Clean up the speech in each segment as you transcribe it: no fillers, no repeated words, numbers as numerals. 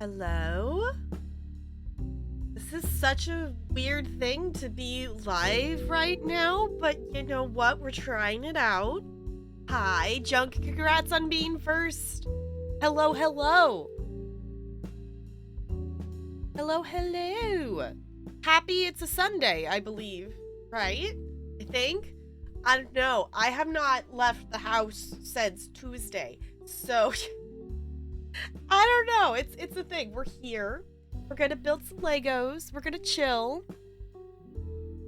Hello? This is such a weird thing to be live right now, but you know what? We're trying it out. Hi, Junk. Congrats on being first. Hello, hello. Hello, hello. Happy it's a Sunday, I believe. Right? I think? I don't know. I have not left the house since Tuesday. So I don't know. It's a thing. We're here. We're gonna build some Legos. We're gonna chill.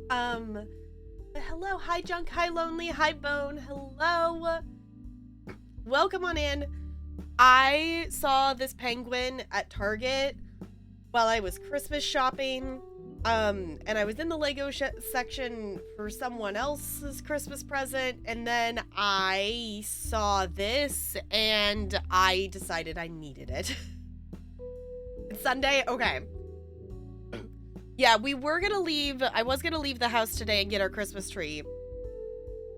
But hello, hi Junk, hi Lonely, hi Bone, hello. Welcome on in. I saw this penguin at Target while I was Christmas shopping. And I was in the Lego section for someone else's Christmas present, and then I saw this and I decided I needed it. It's Sunday? Okay. Yeah, we were gonna leave. I was gonna leave the house today and get our Christmas tree.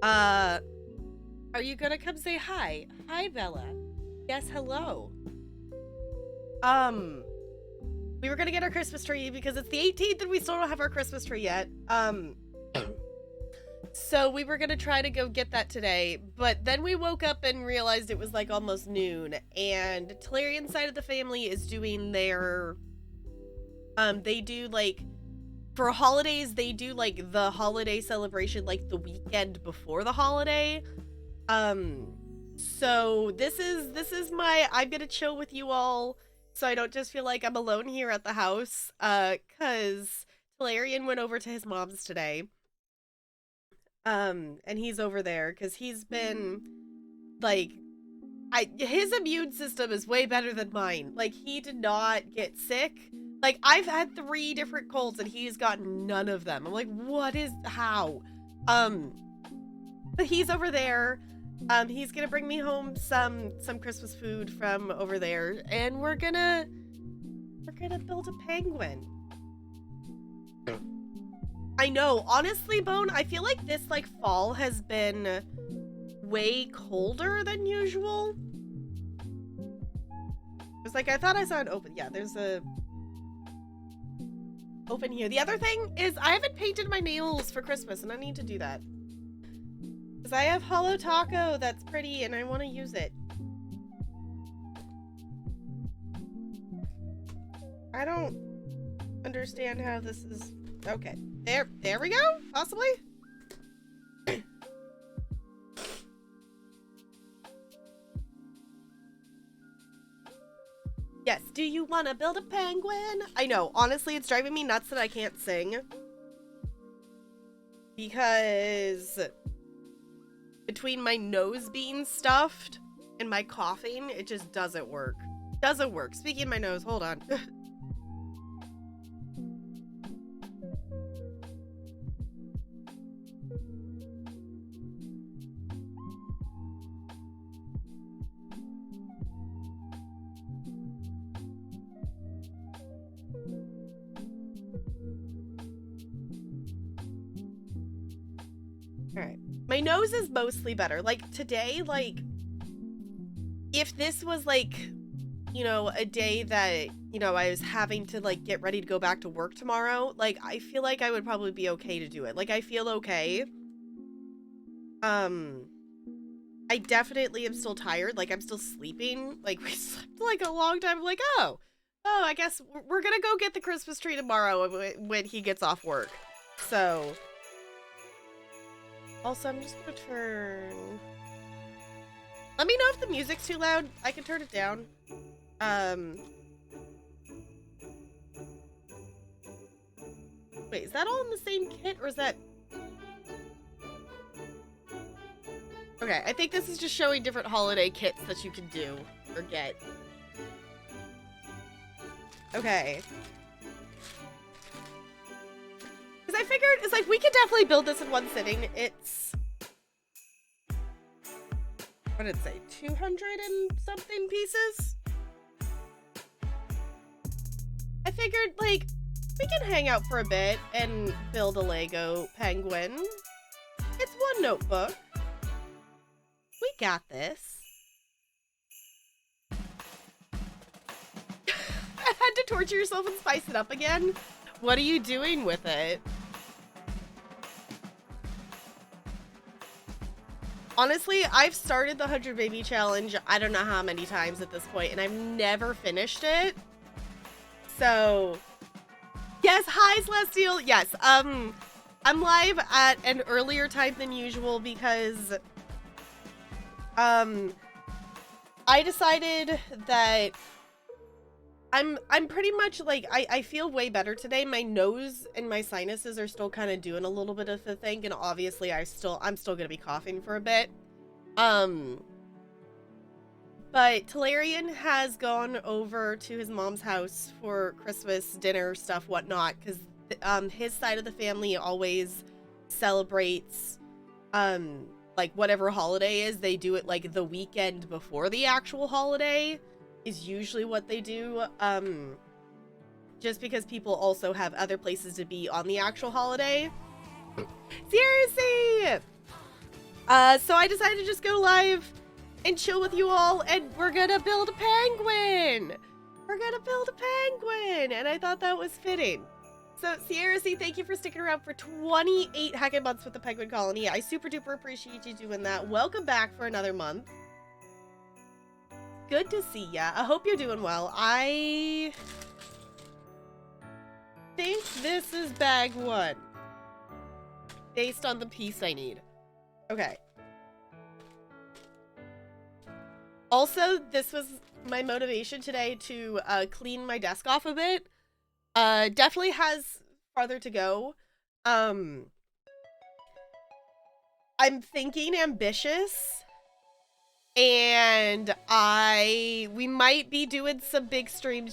Are you gonna come say hi? Hi, Bella. Yes, hello. We were gonna get our Christmas tree because it's the 18th and we still don't have our Christmas tree yet. So we were gonna try to go get that today, but then we woke up and realized it was like almost noon, and Talarian's side of the family is doing their, they do like, for holidays, they do like the holiday celebration like the weekend before the holiday. So this is my, I'm gonna chill with you all so I don't just feel like I'm alone here at the house, cause Talarian went over to his mom's today. And he's over there because he's been like, his immune system is way better than mine. Like, he did not get sick. Like, I've had 3 different colds and he's gotten none of them. I'm like, how? But he's over there. He's gonna bring me home some Christmas food from over there, and we're gonna build a penguin. I know, honestly, Bone, I feel like this, like, fall has been way colder than usual. It's like, I thought I saw an open. Yeah, there's a open here. The other thing is I haven't painted my nails for Christmas, and I need to do that. Because I have Hollow Taco that's pretty, and I want to use it. I don't understand how this is... Okay. There we go? Possibly? Yes, do you want to build a penguin? I know, honestly, it's driving me nuts that I can't sing. Because between my nose being stuffed and my coughing, it just doesn't work. Doesn't work. Speaking of my nose, hold on. Alright. My nose is mostly better. Like, today, like, if this was, like, you know, a day that, you know, I was having to, like, get ready to go back to work tomorrow, like, I feel like I would probably be okay to do it. Like, I feel okay. I definitely am still tired. Like, I'm still sleeping. Like, we slept, like, a long time. I'm like, oh, I guess we're gonna go get the Christmas tree tomorrow when he gets off work. So... Also, I'm just gonna turn... Let me know if the music's too loud. I can turn it down. Wait, is that all in the same kit, or is that... Okay, I think this is just showing different holiday kits that you can do, or get. Okay. Because I figured, it's like, we could definitely build this in one sitting. It's... What did it say? 200 and something pieces? I figured, like, we can hang out for a bit and build a Lego penguin. It's one notebook. We got this. had to torture yourself and spice it up again? What are you doing with it? Honestly, I've started the 100 baby challenge I don't know how many times at this point, and I've never finished it. So, yes, hi Celestial. Yes, I'm live at an earlier time than usual because I decided that I'm pretty much like I feel way better today. My nose and my sinuses are still kind of doing a little bit of the thing, and obviously I'm still gonna be coughing for a bit. But Talarian has gone over to his mom's house for Christmas dinner stuff, whatnot, because his side of the family always celebrates like whatever holiday is. They do it like the weekend before the actual holiday is usually what they do, just because people also have other places to be on the actual holiday. Seriously! So I decided to just go live and chill with you all, and we're gonna build a penguin! We're gonna build a penguin! And I thought that was fitting. So, Sierra C, thank you for sticking around for 28 heckin' months with the Penguin Colony. I super duper appreciate you doing that. Welcome back for another month. Good to see ya. I hope you're doing well. I think this is bag 1. Based on the piece I need. Okay. Also, this was my motivation today to clean my desk off a bit. Definitely has farther to go. I'm thinking ambitious. And we might be doing some big stream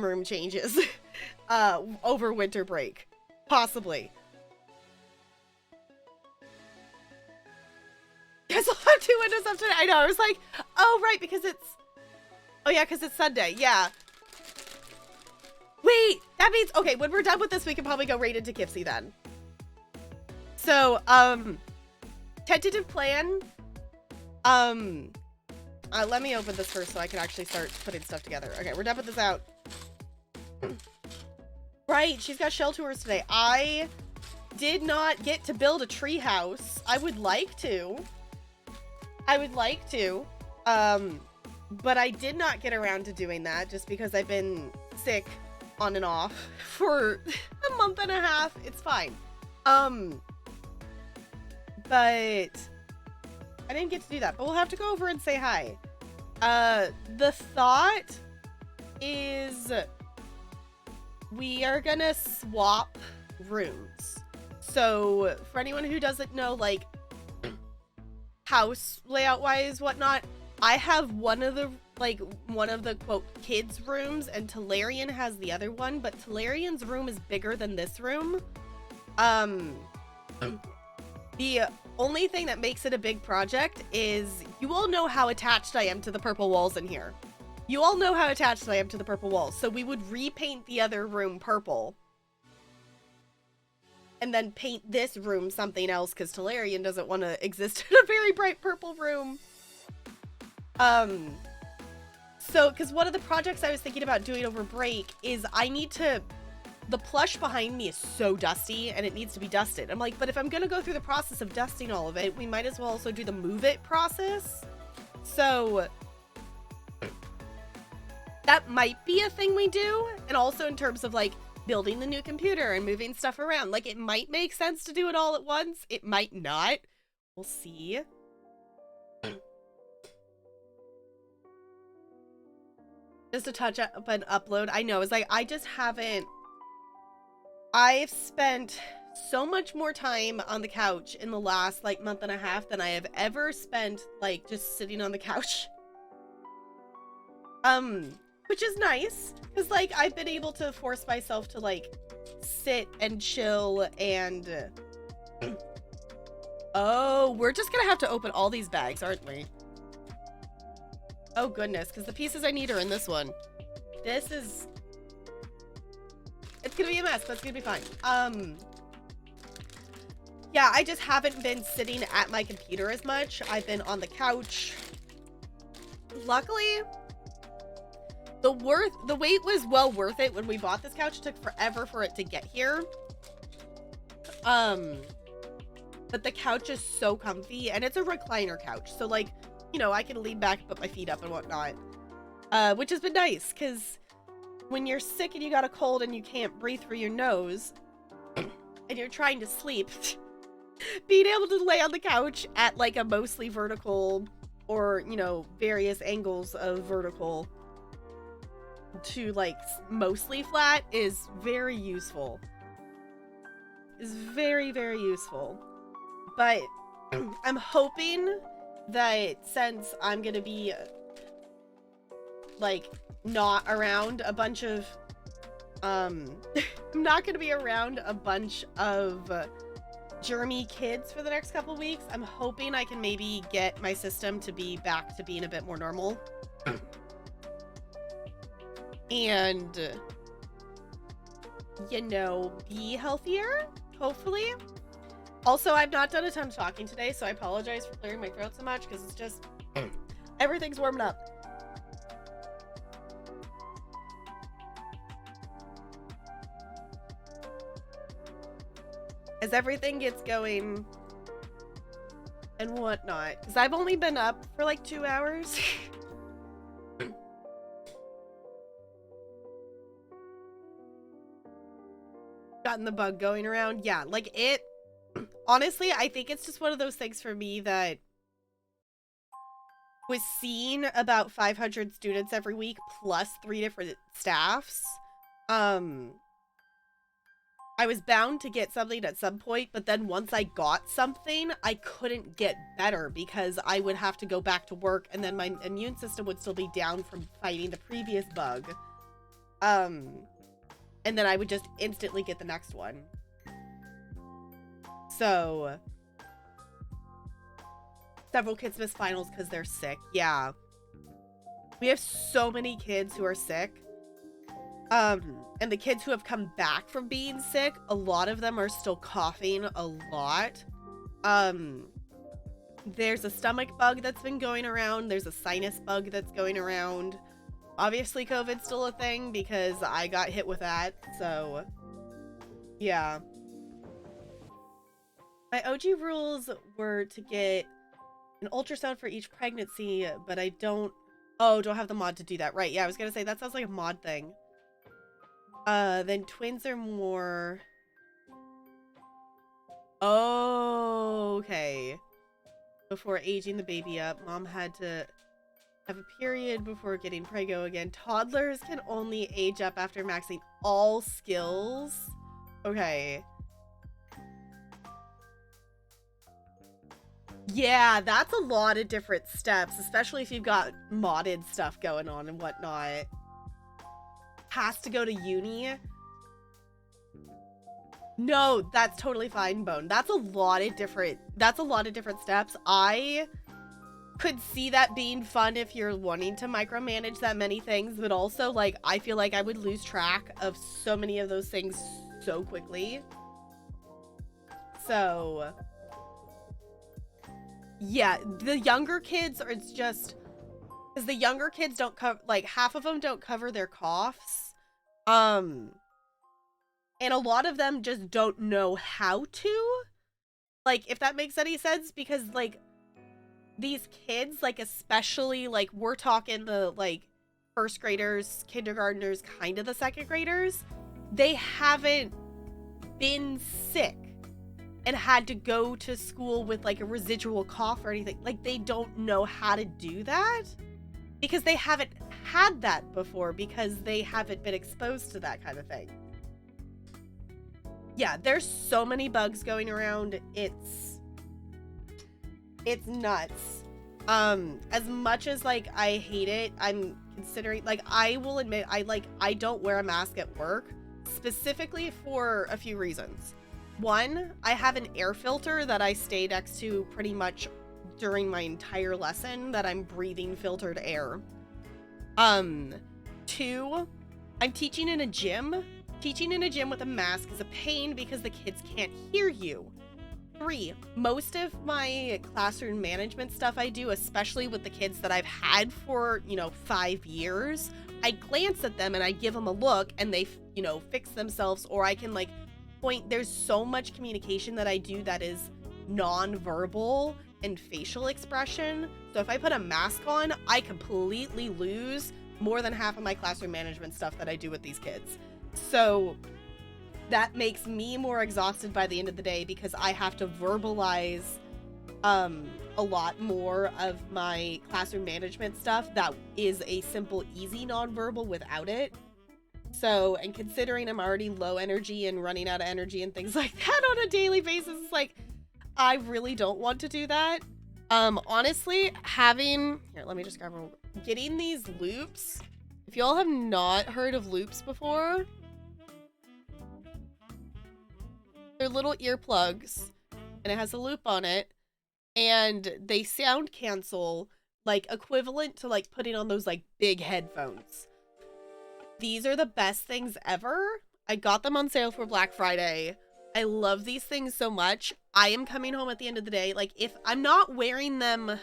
room changes over winter break. Possibly. Guys, I'll have 2 windows up today. I know, I was like, oh, right, because it's... Oh, yeah, because it's Sunday, yeah. Wait, that means... Okay, when we're done with this, we can probably go right into Kipsy then. So, tentative plan... let me open this first so I can actually start putting stuff together. Okay, we're done with this out. Right, she's got shell tours today. I did not get to build a tree house. I would like to. But I did not get around to doing that just because I've been sick on and off for a month and a half. It's fine. But I didn't get to do that, but we'll have to go over and say hi. The thought is we are gonna swap rooms. So for anyone who doesn't know, like, house layout wise, whatnot, I have one of the quote kids rooms, and Talarian has the other one, but Talarian's room is bigger than this room. The only thing that makes it a big project is you all know how attached I am to the purple walls in here. You all know how attached I am to the purple walls, so we would repaint the other room purple. And then paint this room something else, because Talarian doesn't want to exist in a very bright purple room. So, because one of the projects I was thinking about doing over break is I need to... The plush behind me is so dusty, and it needs to be dusted. I'm like, but if I'm gonna go through the process of dusting all of it, we might as well also do the move it process. So... that might be a thing we do, and also in terms of, like, building the new computer and moving stuff around. Like, it might make sense to do it all at once. It might not. We'll see. Just a touch up and upload. I know, it's like, I just haven't... I've spent so much more time on the couch in the last, like, month and a half than I have ever spent, like, just sitting on the couch. Which is nice, because, like, I've been able to force myself to, like, sit and chill and... Oh, we're just gonna have to open all these bags, aren't we? Oh, goodness, because the pieces I need are in this one. This is... It's gonna be a mess, but it's gonna be fine. Yeah, I just haven't been sitting at my computer as much. I've been on the couch. Luckily... The wait was well worth it when we bought this couch. It took forever for it to get here. But the couch is so comfy, and it's a recliner couch. So, like, you know, I can lean back, put my feet up and whatnot. Which has been nice, because when you're sick and you got a cold and you can't breathe through your nose, and you're trying to sleep, being able to lay on the couch at, like, a mostly vertical, or, you know, various angles of vertical to, like, mostly flat is very useful. Is very, very useful. But I'm hoping that since I'm gonna be, like, not around a bunch of, I'm not gonna be around a bunch of germy kids for the next couple weeks, I'm hoping I can maybe get my system to be back to being a bit more normal. And, you know, be healthier, hopefully. Also, I've not done a ton of talking today, so I apologize for clearing my throat so much, because it's just, everything's warming up. As everything gets going and whatnot, because I've only been up for like 2 hours. Gotten the bug going around. Yeah, like it, honestly, I think it's just one of those things for me that with seeing about 500 students every week plus 3 different staffs, I was bound to get something at some point, but then once I got something, I couldn't get better because I would have to go back to work and then my immune system would still be down from fighting the previous bug. And then I would just instantly get the next one. So, several kids miss finals because they're sick. Yeah. We have so many kids who are sick. And the kids who have come back from being sick, a lot of them are still coughing a lot. There's a stomach bug that's been going around. There's a sinus bug that's going around. Obviously, COVID's still a thing because I got hit with that. So, yeah. My OG rules were to get an ultrasound for each pregnancy, but I don't have the mod to do that. Right, yeah, I was gonna say, that sounds like a mod thing. Then twins are more... Oh, okay. Before aging the baby up, mom had to have a period before getting prego again. Toddlers can only age up after maxing all skills. Okay. Yeah, that's a lot of different steps, especially if you've got modded stuff going on and whatnot. Has to go to uni. No, that's totally fine, Bone. That's a lot of different steps. I could see that being fun if you're wanting to micromanage that many things, but also, like, I feel like I would lose track of so many of those things so quickly. So, yeah, the younger kids are, it's just, because the younger kids don't cover, like, half of them don't cover their coughs. And a lot of them just don't know how to, like, if that makes any sense, because, like, these kids, like, especially, like, we're talking the, like, first graders, kindergartners, kind of the second graders, they haven't been sick and had to go to school with, like, a residual cough or anything. Like, they don't know how to do that because they haven't had that before, because they haven't been exposed to that kind of thing. Yeah, there's so many bugs going around. It's nuts. As much as, like, I hate it, I'm considering, like, I will admit, I don't wear a mask at work, specifically for a few reasons. One, I have an air filter that I stay next to pretty much during my entire lesson that I'm breathing filtered air. Two, I'm teaching in a gym. Teaching in a gym with a mask is a pain because the kids can't hear you. 3, most of my classroom management stuff I do, especially with the kids that I've had for, 5 years, I glance at them and I give them a look and they, you know, fix themselves, or I can like point. There's so much communication that I do that is non-verbal and facial expression. So if I put a mask on, I completely lose more than half of my classroom management stuff that I do with these kids. So that makes me more exhausted by the end of the day because I have to verbalize a lot more of my classroom management stuff that is a simple, easy nonverbal without it. So, and considering I'm already low energy and running out of energy and things like that on a daily basis, it's like, I really don't want to do that. Honestly, here, let me just grab one. Getting these loops, if y'all have not heard of loops before, they're little earplugs and it has a loop on it and they sound cancel, like equivalent to like putting on those like big headphones. These are the best things ever. I got them on sale for Black Friday. I love these things so much. I am coming home at the end of the day. Like, if I'm not wearing them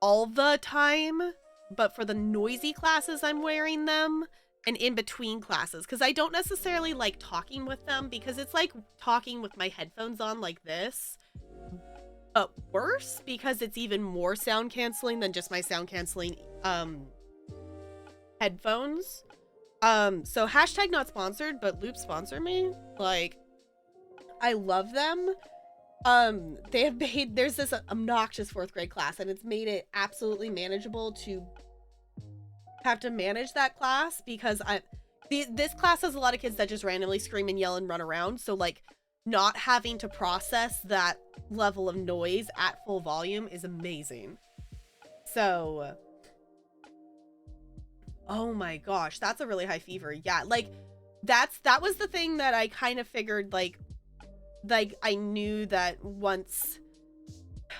all the time, but for the noisy classes, I'm wearing them, and in between classes, because I don't necessarily like talking with them, because it's like talking with my headphones on like this, but worse, because it's even more sound canceling than just my sound canceling headphones. So hashtag not sponsored, but Loop sponsor me. Like, I love them. They have made, there's this obnoxious 4th grade class and it's made it absolutely manageable to have to manage that class because this class has a lot of kids that just randomly scream and yell and run around. So like not having to process that level of noise at full volume is amazing. So, oh my gosh, that's a really high fever. Yeah, like that was the thing that I kind of figured, like I knew that once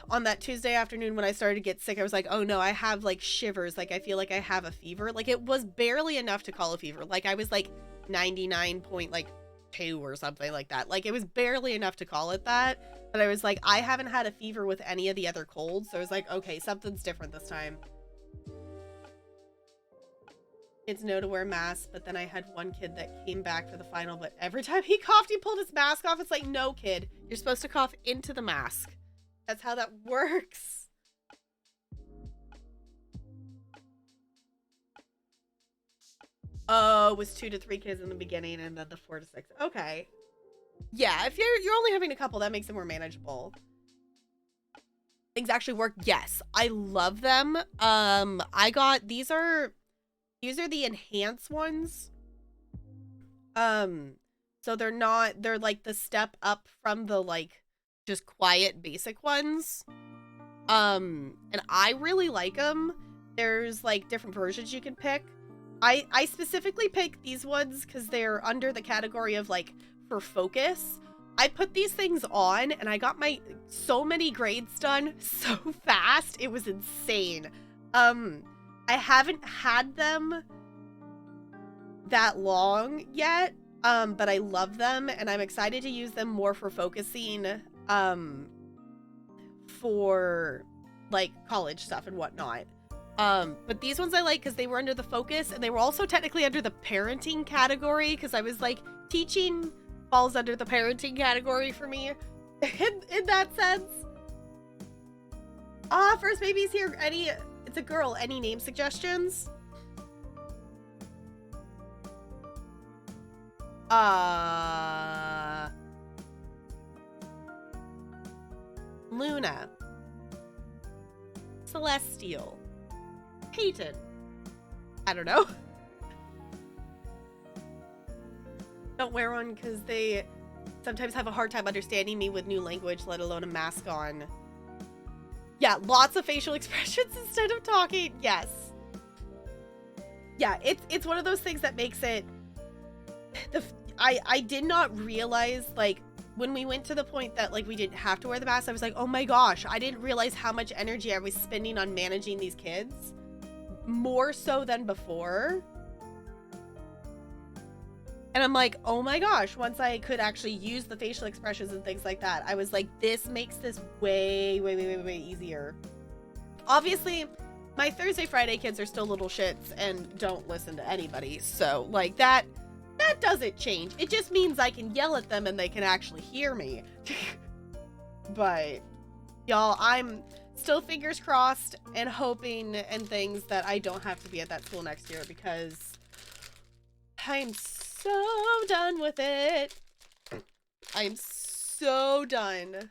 on that Tuesday afternoon when I started to get sick, I was like, oh no, I have like shivers. Like I feel like I have a fever. Like it was barely enough to call a fever. Like I was like 99.2 or something like that. Like it was barely enough to call it that. But I was like, I haven't had a fever with any of the other colds. So I was like, okay, something's different this time. Kids know to wear masks, but then I had one kid that came back for the final, but every time he coughed, he pulled his mask off. It's like, no, kid, you're supposed to cough into the mask. That's how that works. Oh, it was 2 to 3 kids in the beginning and then the 4 to 6. Okay. Yeah, if you're only having a couple, that makes it more manageable. Things actually work. Yes, I love them. I got, these are the enhanced ones. So they're like the step up from the like just quiet basic ones. And I really like them. There's like different versions you can pick. I specifically picked these ones because they're under the category of like for focus. I put these things on and I got so many grades done so fast. It was insane. I haven't had them that long yet, but I love them and I'm excited to use them more for focusing for like college stuff and whatnot. But these ones I like because they were under the focus and they were also technically under the parenting category because I was like, teaching falls under the parenting category for me in that sense. First baby's here. It's a girl. Any name suggestions? Luna. Celestial. Peyton. I don't know. Don't wear one because they sometimes have a hard time understanding me with new language, let alone a mask on. Yeah, lots of facial expressions instead of talking. Yes. Yeah, it's one of those things that makes it... I did not realize, like, when we went to the point that, like, we didn't have to wear the mask, I was like, oh my gosh, I didn't realize how much energy I was spending on managing these kids. More so than before. And I'm like, oh my gosh, once I could actually use the facial expressions and things like that, I was like, this makes this way, way, way, way, way easier. Obviously, my Thursday, Friday kids are still little shits and don't listen to anybody. So, like, that doesn't change. It just means I can yell at them and they can actually hear me. But, y'all, I'm still fingers crossed and hoping and things that I don't have to be at that school next year because I'm so done with it. I am so done.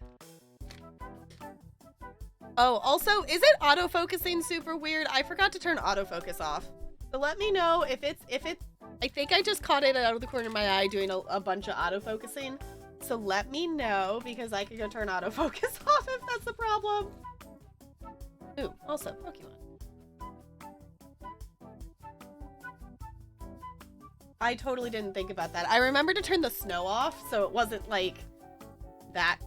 Oh, also, is it autofocusing super weird? I forgot to turn autofocus off. So let me know if it's, I think I just caught it out of the corner of my eye doing a bunch of autofocusing. So let me know because I could go turn autofocus off if that's the problem. Ooh, also, Pokemon. I totally didn't think about that. I remember to turn the snow off so it wasn't like that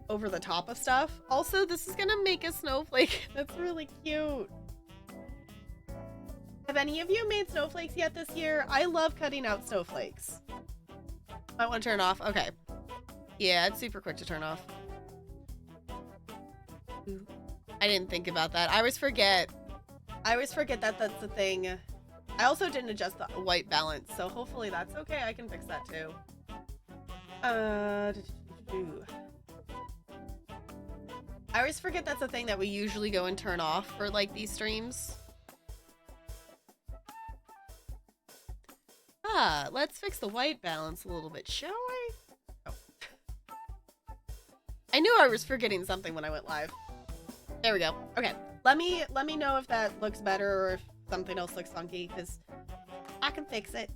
over the top of stuff. Also, this is gonna make a snowflake. That's really cute. Have any of you made snowflakes yet this year? I love cutting out snowflakes. Might want to turn off. Okay. Yeah, it's super quick to turn off. Ooh. I didn't think about that. I always forget that that's the thing. I also didn't adjust the white balance, so hopefully that's okay. I can fix that too. I always forget that's a thing that we usually go and turn off for like these streams. Let's fix the white balance a little bit, shall we? Oh. I knew I was forgetting something when I went live. There we go. Okay. Let me know if that looks better or if something else looks funky, because I can fix it.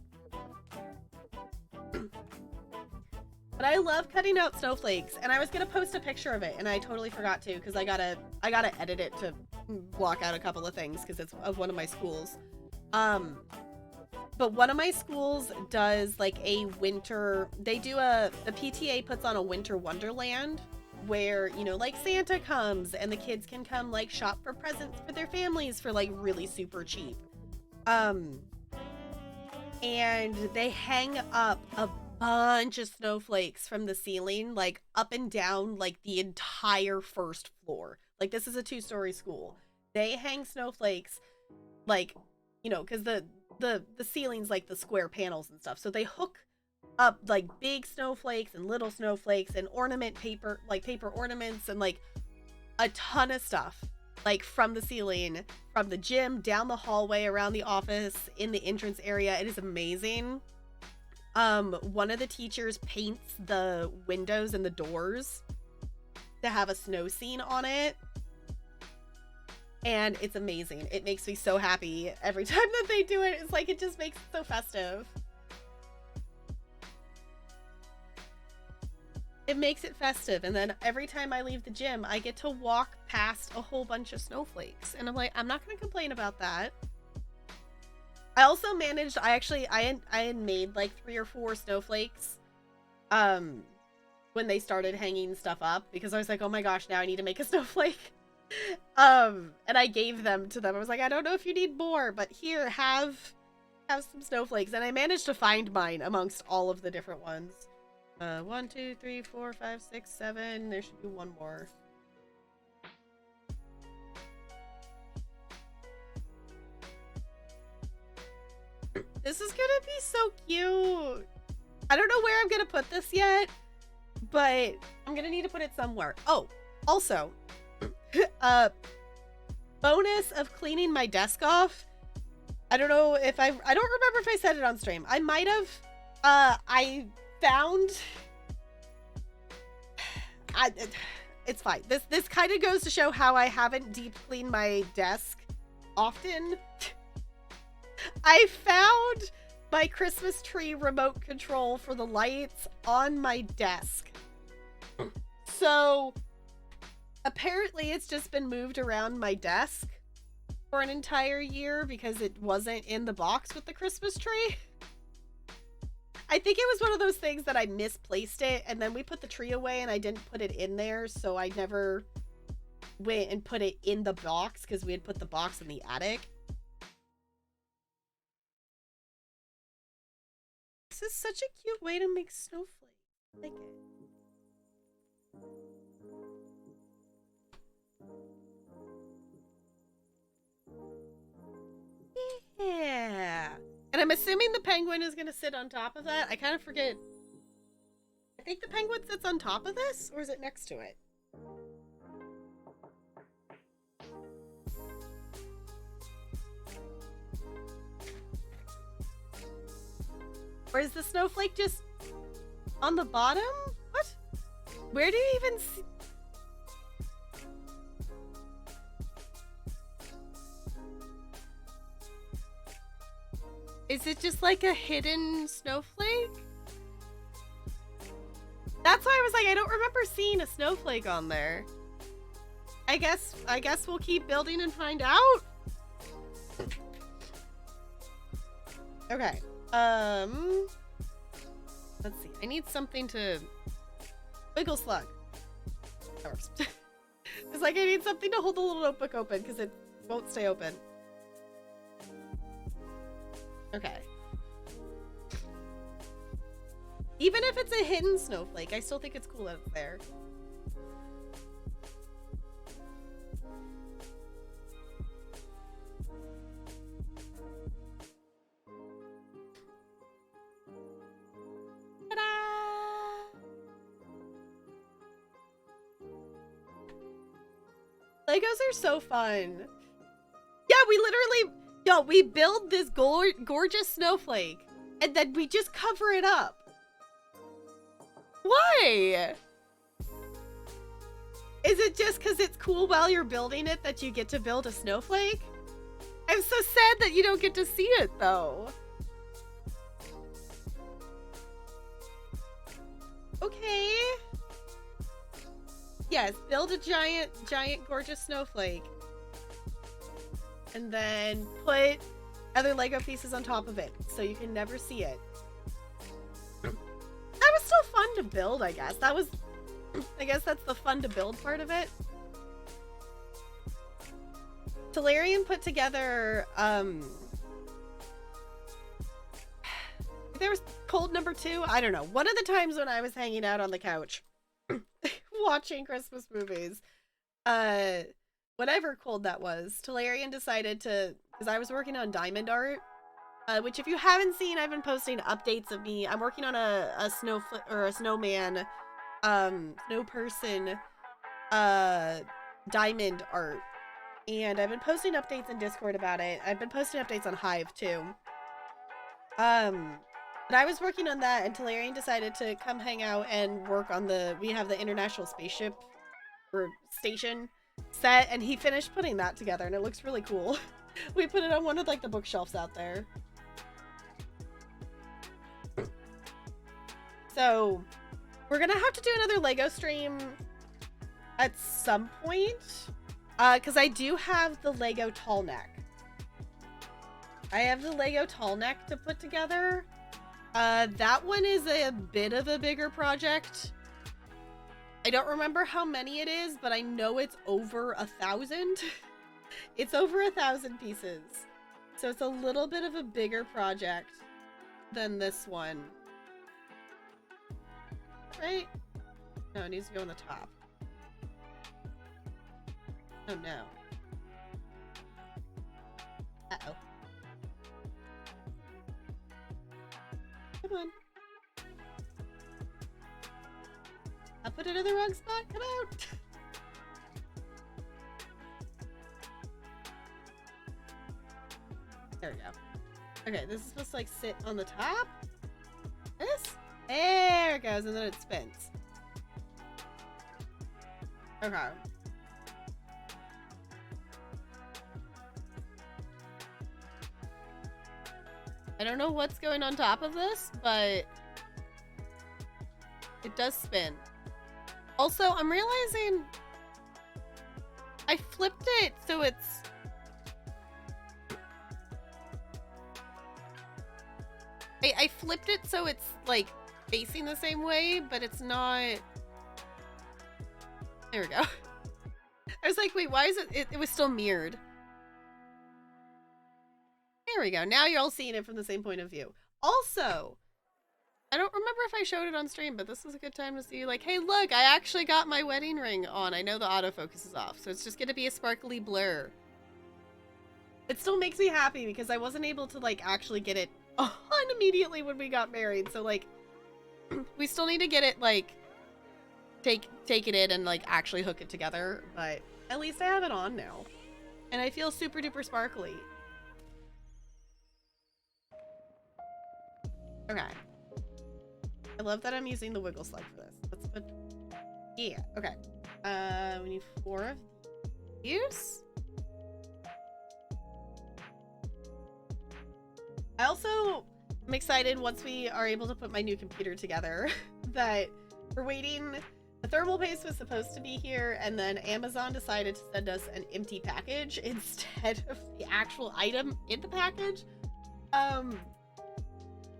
But I love cutting out snowflakes, and I was gonna post a picture of it, and I totally forgot to, because I gotta edit it to block out a couple of things, because it's of one of my schools. But one of my schools does like a winter, the PTA puts on a winter wonderland where, you know, like Santa comes and the kids can come like shop for presents for their families for like really super cheap. And they hang up a bunch of snowflakes from the ceiling, like up and down like the entire first floor. Like this is a 2-story school. They hang snowflakes like, you know, because the ceiling's like the square panels and stuff. So they hook up like big snowflakes and little snowflakes and ornament paper, like paper ornaments and like a ton of stuff, like from the ceiling, from the gym, down the hallway, around the office, in the entrance area. It is amazing. One of the teachers paints the windows and the doors to have a snow scene on it. And it's amazing. It makes me so happy every time that they do it. It's like, it just makes it so festive. It makes it festive. And then every time I leave the gym, I get to walk past a whole bunch of snowflakes. And I'm like, I'm not going to complain about that. I also managed, I had made like 3 or 4 snowflakes when they started hanging stuff up, because I was like, oh my gosh, now I need to make a snowflake. And I gave them to them. I was like, I don't know if you need more, but here, have some snowflakes. And I managed to find mine amongst all of the different ones. 1, 2, 3, 4, 5, 6, 7. There should be one more. This is gonna be so cute. I don't know where I'm gonna put this yet, but I'm gonna need to put it somewhere. Oh, also, bonus of cleaning my desk off. I don't know if I don't remember if I said it on stream. I might have. I found. It's fine. This kind of goes to show how I haven't deep cleaned my desk often. I found my Christmas tree remote control for the lights on my desk. So apparently it's just been moved around my desk for an entire year because it wasn't in the box with the Christmas tree. I think it was one of those things that I misplaced it, and then we put the tree away and I didn't put it in there, so I never went and put it in the box because we had put the box in the attic. This is such a cute way to make snowflakes. I like it. And I'm assuming the penguin is going to sit on top of that. I kind of forget. I think the penguin sits on top of this, or is it next to it? Or is the snowflake just on the bottom? What? Where do you even see? Is it just like a hidden snowflake? That's why I was like, I don't remember seeing a snowflake on there. I guess we'll keep building and find out. Okay. Let's see. I need something to wiggle slug. That works. It's like I need something to hold the little notebook open because it won't stay open. Okay. Even if it's a hidden snowflake, I still think it's cool that it's there. Legos are so fun. Yeah, we literally, we build this gorgeous snowflake and then we just cover it up. Why? Is it just because it's cool while you're building it that you get to build a snowflake? I'm so sad that you don't get to see it though. Okay. Yes, build a giant, gorgeous snowflake. And then put other Lego pieces on top of it so you can never see it. That was still fun to build, I guess. I guess that's the fun to build part of it. Talarian put together, there was cold number 2. I don't know. One of the times when I was hanging out on the couch watching Christmas movies, whatever cold that was, Talarian decided to, because I was working on diamond art, which if you haven't seen, I've been posting updates of me. I'm working on a snowman, snow person, diamond art, and I've been posting updates in Discord about it. I've been posting updates on Hive too. But I was working on that, and Talarian decided to come hang out and work on we have the International Spaceship or Station set, and he finished putting that together, and it looks really cool. We put it on one of like the bookshelves out there. So we're gonna have to do another Lego stream at some point, because I do have the Lego tall neck. I have the Lego tall neck to put together. That one is a bit of a bigger project. I don't remember how many it is, but I know it's over 1,000. It's over 1,000 pieces. So it's a little bit of a bigger project than this one. Right? No, it needs to go on the top. Oh no. Uh-oh. Come on. I put it in the wrong spot. Come out. There we go. Okay, this is supposed to like sit on the top. This? There it goes, and then it spins. Okay. I don't know what's going on top of this, but it does spin. Also, I'm realizing I flipped it so it's... I flipped it so it's like facing the same way, but it's not... There we go. I was like, wait, why is it was still mirrored. There we go. Now you're all seeing it from the same point of view. Also, I don't remember if I showed it on stream, but this is a good time to see, like, hey, look, I actually got my wedding ring on. I know the autofocus is off, so it's just going to be a sparkly blur. It still makes me happy because I wasn't able to, like, actually get it on immediately when we got married. So like, we still need to get it like take it in and like actually hook it together. But at least I have it on now, and I feel super duper sparkly. Okay. I love that I'm using the wiggle slug for this. That's good. Yeah. Okay. We need 4 of these. I also am excited once we are able to put my new computer together that we're waiting. The thermal paste was supposed to be here, and then Amazon decided to send us an empty package instead of the actual item in the package. But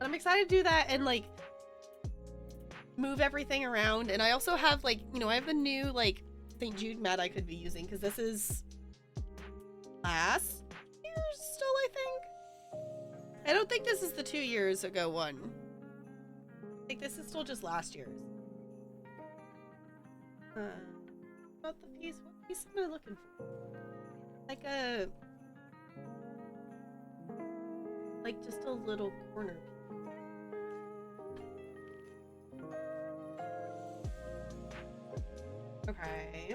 I'm excited to do that and like move everything around. And I also have like, you know, I have the new like St. Jude mat I could be using because this is last year still, I think. I don't think this is the 2 years ago one. I think this is still just last year's. Not the piece. What piece am I looking for? Like just a little corner piece. Okay.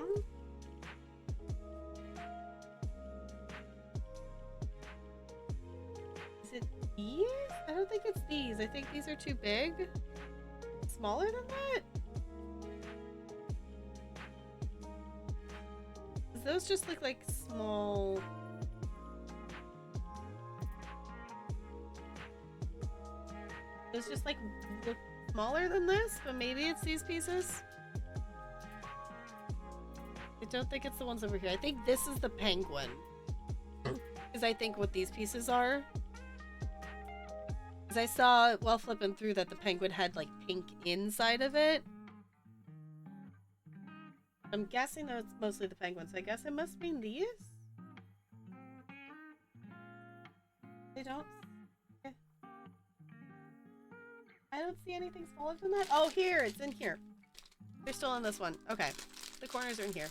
Is it these? I don't think it's these. I think these are too big. Smaller than that? Those just look like small. Those just like look smaller than this, but maybe it's these pieces. I don't think it's the ones over here. I think this is the penguin. Because I think what these pieces are. Because I saw while flipping through that the penguin had like pink inside of it. I'm guessing that it's mostly the penguin, so I guess it must mean these? They don't? Yeah. I don't see anything smaller than that. Oh, here! It's in here. They're still in this one. Okay. The corners are in here.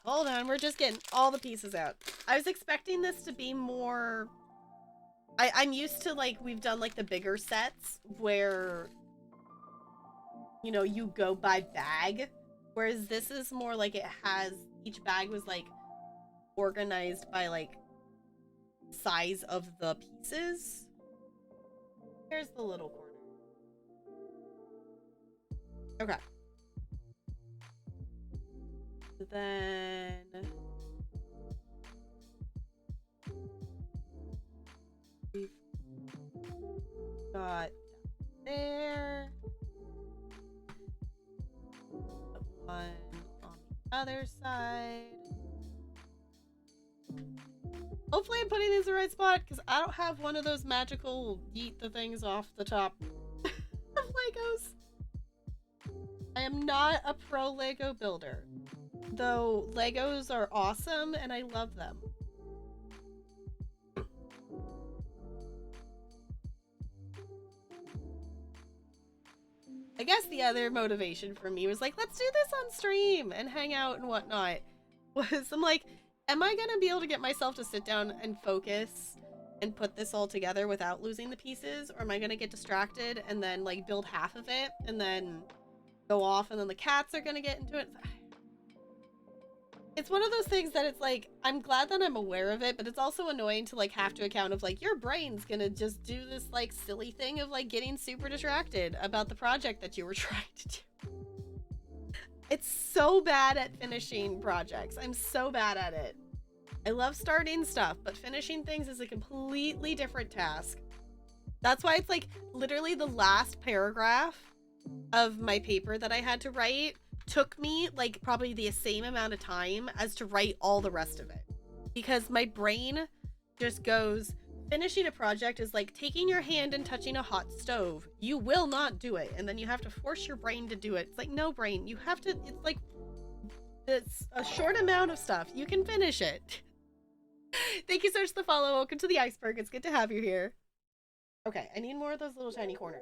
Hold on, we're just getting all the pieces out. I was expecting this to be more... I'm used to, like, we've done, like, the bigger sets where, you know, you go by bag. Whereas this is more like it has, each bag was like organized by like size of the pieces. Here's the little corner. Okay. Then we've got there. One on the other side. Hopefully I'm putting these in the right spot because I don't have one of those magical yeet the things off the top of Legos. I am not a pro Lego builder, though Legos are awesome and I love them. I guess the other motivation for me was like, let's do this on stream and hang out and whatnot. Was I'm like, am I gonna be able to get myself to sit down and focus and put this all together without losing the pieces? Or am I gonna get distracted and then like build half of it and then go off and then the cats are gonna get into it? It's one of those things that it's like, I'm glad that I'm aware of it, but it's also annoying to like have to account of like, your brain's gonna just do this like silly thing of like getting super distracted about the project that you were trying to do. It's so bad at finishing projects. I'm so bad at it. I love starting stuff, but finishing things is a completely different task. That's why it's like literally the last paragraph of my paper that I had to write took me like probably the same amount of time as to write all the rest of it, because my brain just goes, finishing a project is like taking your hand and touching a hot stove. You will not do it, and then you have to force your brain to do it. It's like, no, brain, you have to, it's like, it's a short amount of stuff, you can finish it. Thank you so much for the follow. Welcome to the iceberg. It's good to have you here. Okay, I need more of those little tiny corners.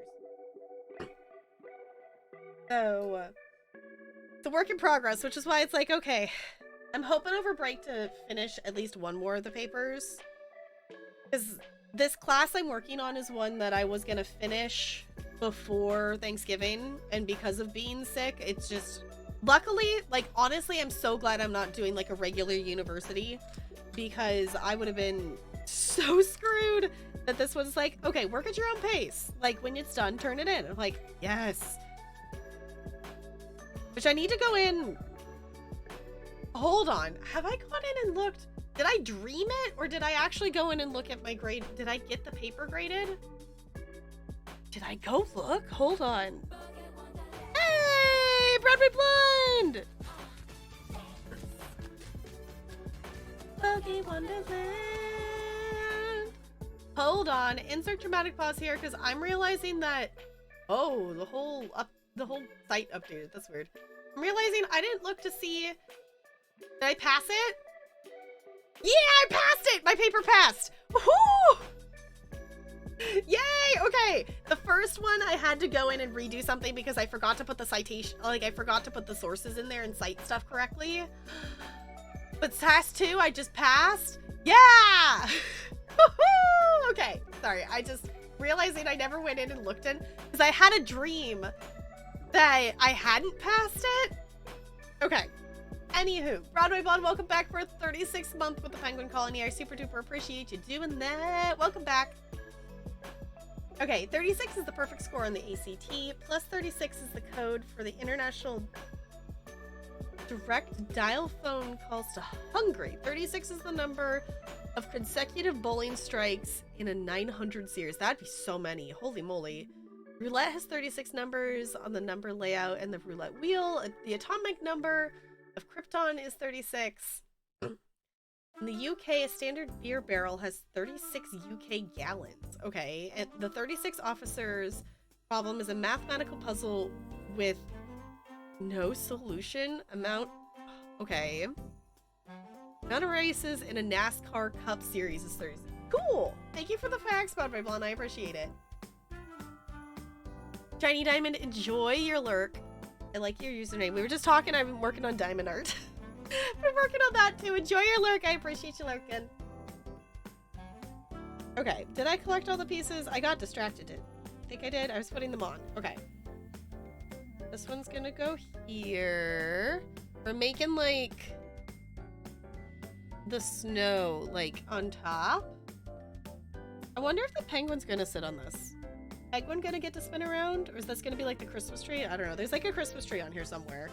So it's a work in progress, which is why it's like, okay, I'm hoping over break to finish at least one more of the papers, because this class I'm working on is one that I was gonna finish before Thanksgiving, and because of being sick, it's just, luckily, like, honestly, I'm so glad I'm not doing like a regular university, because I would have been so screwed that this was like, okay, work at your own pace. Like, when it's done, turn it in. I'm like, yes. Which I need to go in. Hold on. Have I gone in and looked? Did I dream it? Or did I actually go in and look at my grade? Did I get the paper graded? Did I go look? Hold on. Hey, Broadway Blonde! Boogie Wonderland. Hold on. Insert dramatic pause here because I'm realizing that, oh, the whole site updated. That's weird. I'm realizing I didn't look to see. Did I pass it? Yeah, I passed it! My paper passed! Woohoo! Yay! Okay, the first one I had to go in and redo something because I forgot to put the citation, like I forgot to put the sources in there and cite stuff correctly. But task 2, I just passed. Yeah! Woohoo! Okay, sorry, I just realizing I never went in and looked in because I had a dream that I hadn't passed it. Okay. Anywho, Broadway Blonde, welcome back for a 36th month with the Penguin Colony. I super duper appreciate you doing that. Welcome back. Okay, 36 is the perfect score on the ACT, plus 36 is the code for the international direct dial phone calls to Hungary. 36 is the number of consecutive bowling strikes in a 900 series. That'd be so many. Holy moly. Roulette has 36 numbers on the number layout and the roulette wheel. The atomic number of Krypton is 36. In the UK, a standard beer barrel has 36 UK gallons. Okay, and the 36 officers problem is a mathematical puzzle with no solution. Okay. Amount of races in a NASCAR Cup Series is 36. Cool! Thank you for the facts, Broadway Blonde. I appreciate it. Shiny Diamond, enjoy your lurk. I like your username. We were just talking. I've been working on diamond art. Been working on that too. Enjoy your lurk. I appreciate you lurking. Okay. Did I collect all the pieces? I got distracted. I think I did. I was putting them on. Okay. This one's gonna go here. We're making like the snow like on top. I wonder if the penguin's gonna sit on this. Penguin gonna get to spin around? Or is this gonna be like the Christmas tree? I don't know. There's like a Christmas tree on here somewhere.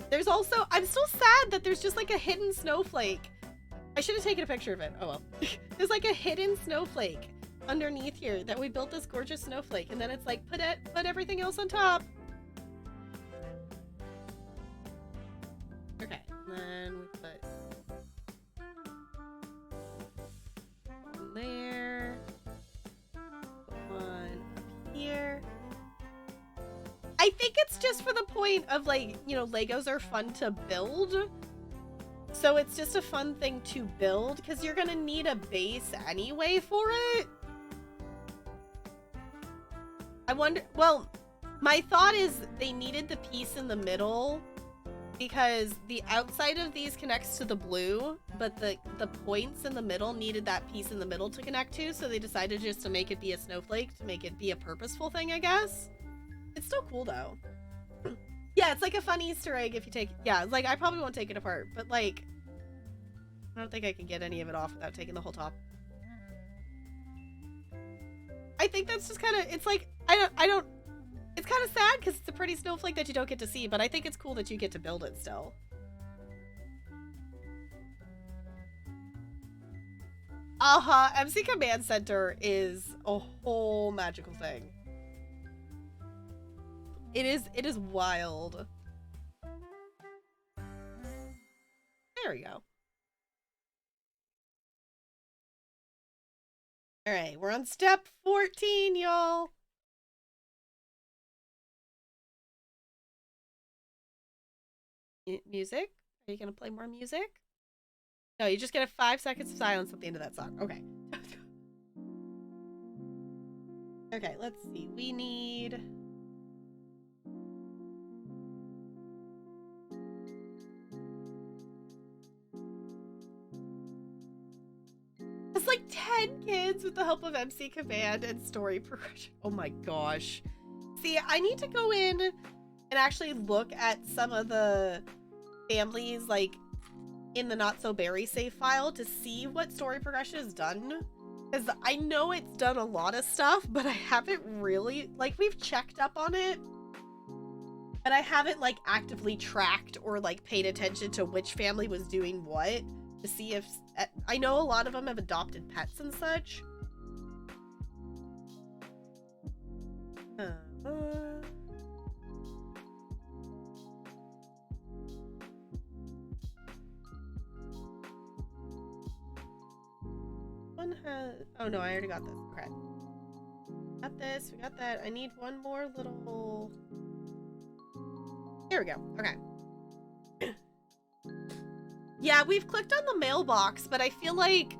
There's also, I'm still sad that there's just like a hidden snowflake. I should have taken a picture of it. Oh well. There's like a hidden snowflake underneath here that we built this gorgeous snowflake. And then it's like, put everything else on top. Okay, and then we put one there. Here. I think it's just for the point of like, you know, Legos are fun to build. So it's just a fun thing to build because you're gonna need a base anyway for it. I wonder, well, my thought is they needed the piece in the middle because the outside of these connects to the blue, but the points in the middle needed that piece in the middle to connect to, so they decided just to make it be a snowflake, to make it be a purposeful thing, I guess. It's still cool, though. Yeah, it's like a fun Easter egg if you take... Yeah, like, I probably won't take it apart, but, like... I don't think I can get any of it off without taking the whole top. I think that's just kind of... It's like, I don't... It's kind of sad because it's a pretty snowflake that you don't get to see, but I think it's cool that you get to build it still. MC Command Center is a whole magical thing. It is wild. There we go. All right, we're on step 14, y'all. Music? Are you gonna play more music? No, you just get a 5 seconds of silence at the end of that song. Okay. Okay, let's see. We need... It's like 10 kids with the help of MC Command and story progression. Oh my gosh. See, I need to go in and actually look at some of the families like in the Not So Berry save file to see what story progression is done. Because I know it's done a lot of stuff, but I haven't really, like, we've checked up on it, but I haven't, like, actively tracked or, like, paid attention to which family was doing what to see if, I know a lot of them have adopted pets and such. One has, oh no, I already got this. Okay. Got this, we got that. I need one more little, here we go. Okay. Yeah, we've clicked on the mailbox, but I feel like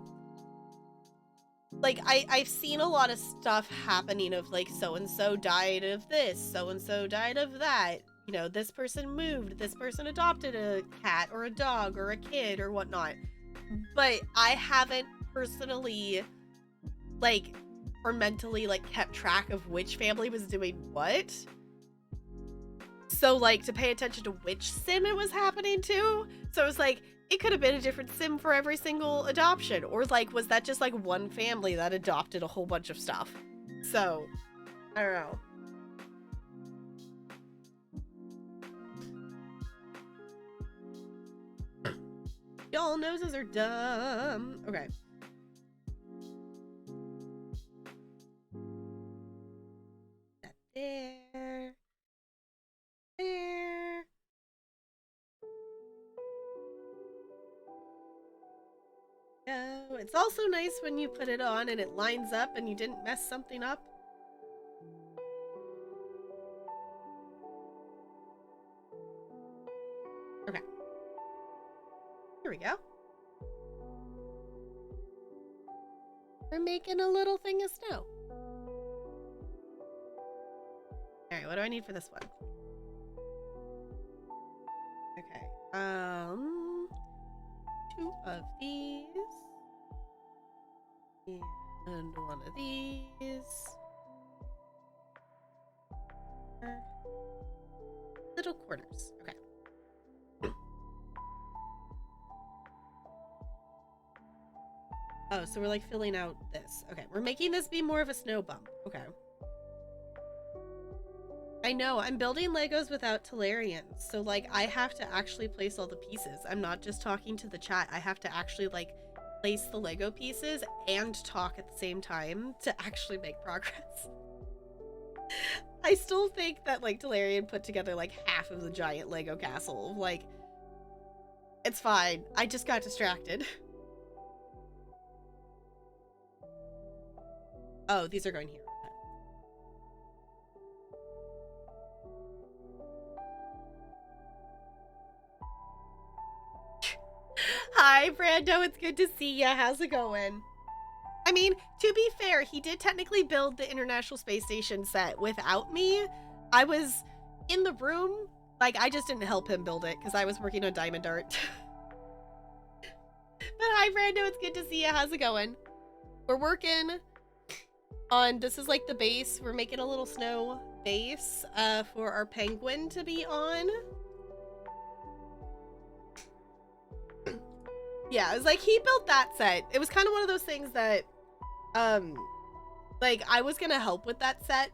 I've seen a lot of stuff happening of like so-and-so died of this, so-and-so died of that. You know, this person moved, this person adopted a cat or a dog or a kid or whatnot. But I haven't personally, like, or mentally, like, kept track of which family was doing what. So, like, to pay attention to which sim it was happening to. So it was like, it could have been a different sim for every single adoption. Or, like, was that just, like, one family that adopted a whole bunch of stuff? So, I don't know. Y'all noses are dumb. Okay. That there. There. Oh, it's also nice when you put it on and it lines up and you didn't mess something up. Okay. Here we go. We're making a little thing of snow. Alright, what do I need for this one? Okay. 2 of these. And 1 of these. Little corners. Okay. Oh, so we're like filling out this. Okay, we're making this be more of a snow bump. Okay. I know, I'm building Legos without Tolarians, so like I have to actually place all the pieces. I'm not just talking to the chat. I have to actually like place the Lego pieces and talk at the same time to actually make progress. I still think that like Tolarian put together like half of the giant Lego castle. Like, it's fine. I just got distracted. Oh, these are going here. Hi, Brando. It's good to see ya. How's it going? I mean, to be fair, he did technically build the International Space Station set without me. I was in the room. Like, I just didn't help him build it because I was working on Diamond Art. But hi, Brando. It's good to see ya. How's it going? We're working on, this is like the base. We're making a little snow base for our penguin to be on. Yeah, it was like he built that set. It was kind of one of those things that, like I was gonna help with that set,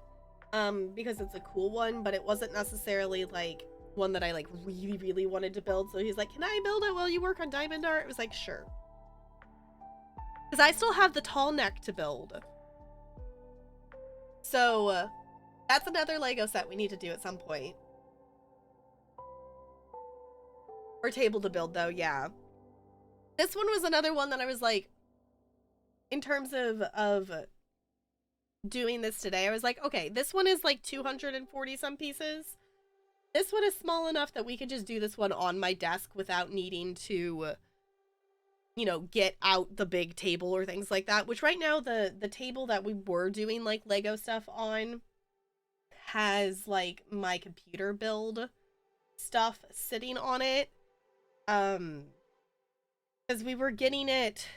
because it's a cool one, but it wasn't necessarily like one that I like really wanted to build. So he's like, "Can I build it while you work on Diamond Art?" It was like, sure. Because I still have the tall neck to build. So that's another Lego set we need to do at some point. Or table to build though, yeah. This one was another one that I was like, in terms of doing this today, I was like, okay, this one is like 240 some pieces. This one is small enough that we could just do this one on my desk without needing to, you know, get out the big table or things like that. Which right now, the table that we were doing like Lego stuff on has like my computer build stuff sitting on it. Because we were getting it,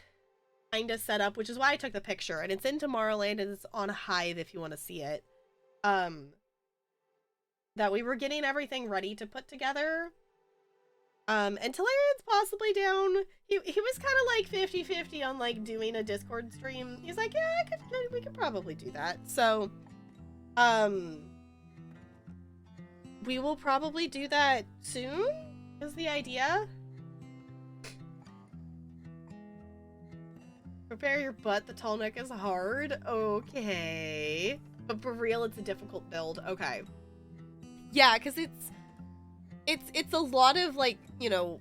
kind of set up, which is why I took the picture. And it's in Tomorrowland and it's on Hive if you want to see it. That we were getting everything ready to put together. And Talarian's possibly down. He was kind of like 50-50 on like doing a Discord stream. He's like, yeah, we could probably do that. So, we will probably do that soon, is the idea. Prepare your butt, the tall neck is hard. Okay. But for real, it's a difficult build. Okay. Yeah, because it's a lot of, like, you know,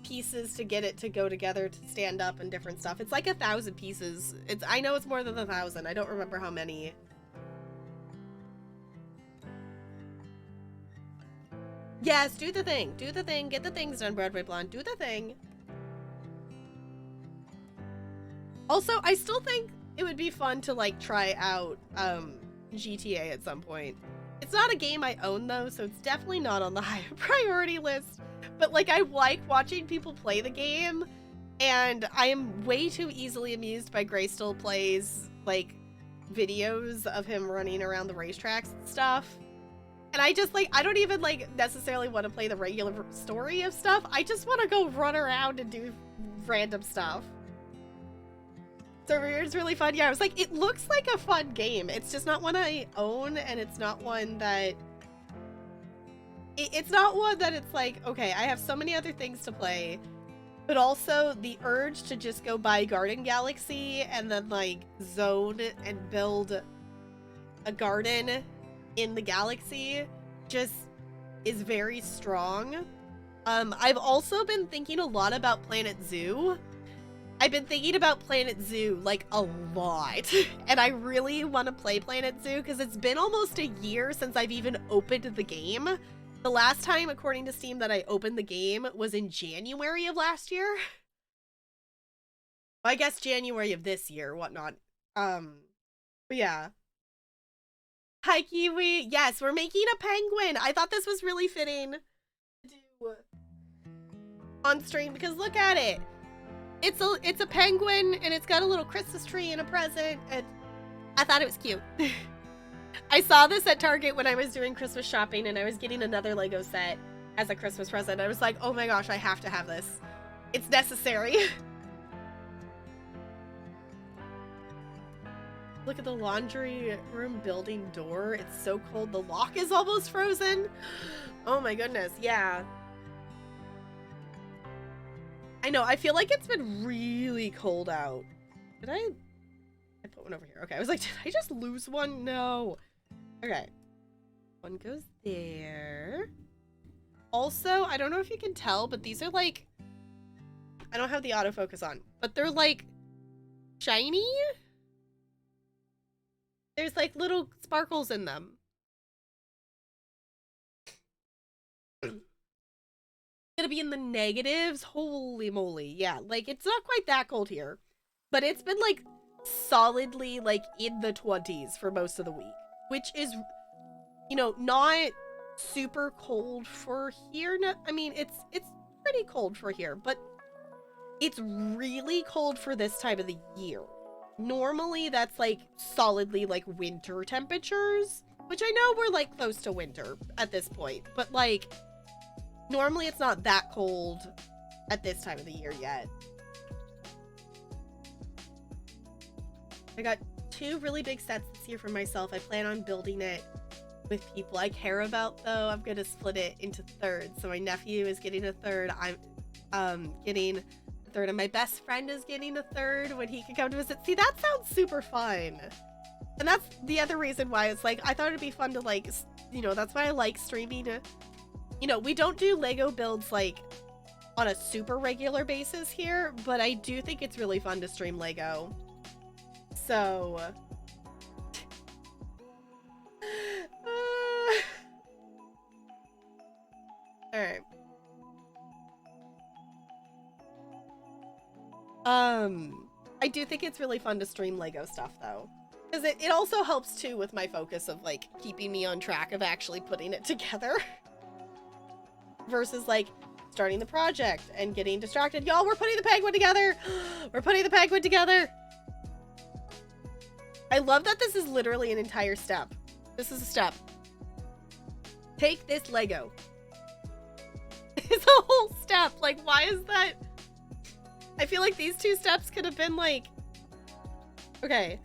pieces to get it to go together to stand up and different stuff. It's like 1,000 pieces. I know it's more than 1,000. I don't remember how many. Yes, do the thing. Do the thing. Get the things done, Broadway Blonde. Do the thing. Also, I still think it would be fun to, like, try out GTA at some point. It's not a game I own, though, so it's definitely not on the high priority list. But, like, I like watching people play the game, and I am way too easily amused by Greysteel Plays, like, videos of him running around the racetracks and stuff. And I just, like, I don't even, like, necessarily want to play the regular story of stuff. I just want to go run around and do random stuff. So it's really fun. Yeah, I was like, it looks like a fun game. It's just not one I own, and it's not one that... It's not one that it's like, okay, I have so many other things to play, but also the urge to just go buy Garden Galaxy and then, like, zone and build a garden in the galaxy just is very strong. I've also been thinking a lot about Planet Zoo. I've been thinking about Planet Zoo, like, a lot. And I really want to play Planet Zoo because it's been almost a year since I've even opened the game. The last time, according to Steam, that I opened the game was in January of last year. Well, I guess January of this year, whatnot. But yeah. Hi, Kiwi. Yes, we're making a penguin. I thought this was really fitting to do on stream because look at it. It's a penguin and it's got a little Christmas tree and a present, and I thought it was cute. I saw this at Target when I was doing Christmas shopping and I was getting another Lego set as a Christmas present. I was like, oh my gosh, I have to have this. It's necessary. Look at the laundry room building door. It's so cold. The lock is almost frozen. Oh my goodness. Yeah. I know. I feel like it's been really cold out. Did I put one over here. Okay. I was like, did I just lose one? No. Okay. One goes there. Also, I don't know if you can tell, but these are like, I don't have the autofocus on, but they're like shiny. There's like little sparkles in them. Gonna be in the negatives. Holy moly. Yeah, like it's not quite that cold here, but it's been like solidly like in the 20s for most of the week, which is, you know, not super cold for here. No, I mean, it's pretty cold for here, but it's really cold for this time of the year. Normally that's like solidly like winter temperatures, which I know we're like close to winter at this point, but like normally it's not that cold at this time of the year yet. I got 2 really big sets this year for myself. I plan on building it with people I care about, though. I'm gonna split it into thirds. So my nephew is getting a third. I'm getting a third, and my best friend is getting a third when he can come to visit. See, that sounds super fun. And that's the other reason why it's like, I thought it'd be fun to like, you know, that's why I like streaming. You know, we don't do Lego builds like on a super regular basis here, but I do think it's really fun to stream Lego. So all right. I do think it's really fun to stream Lego stuff though, because it also helps too with my focus of like keeping me on track of actually putting it together versus like starting the project and getting distracted. Y'all, we're putting the penguin together. We're putting the penguin together. I love that this is literally an entire step. This is a step. Take this Lego. It's a whole step. Like, why is that? I feel like these two steps could have been like, okay,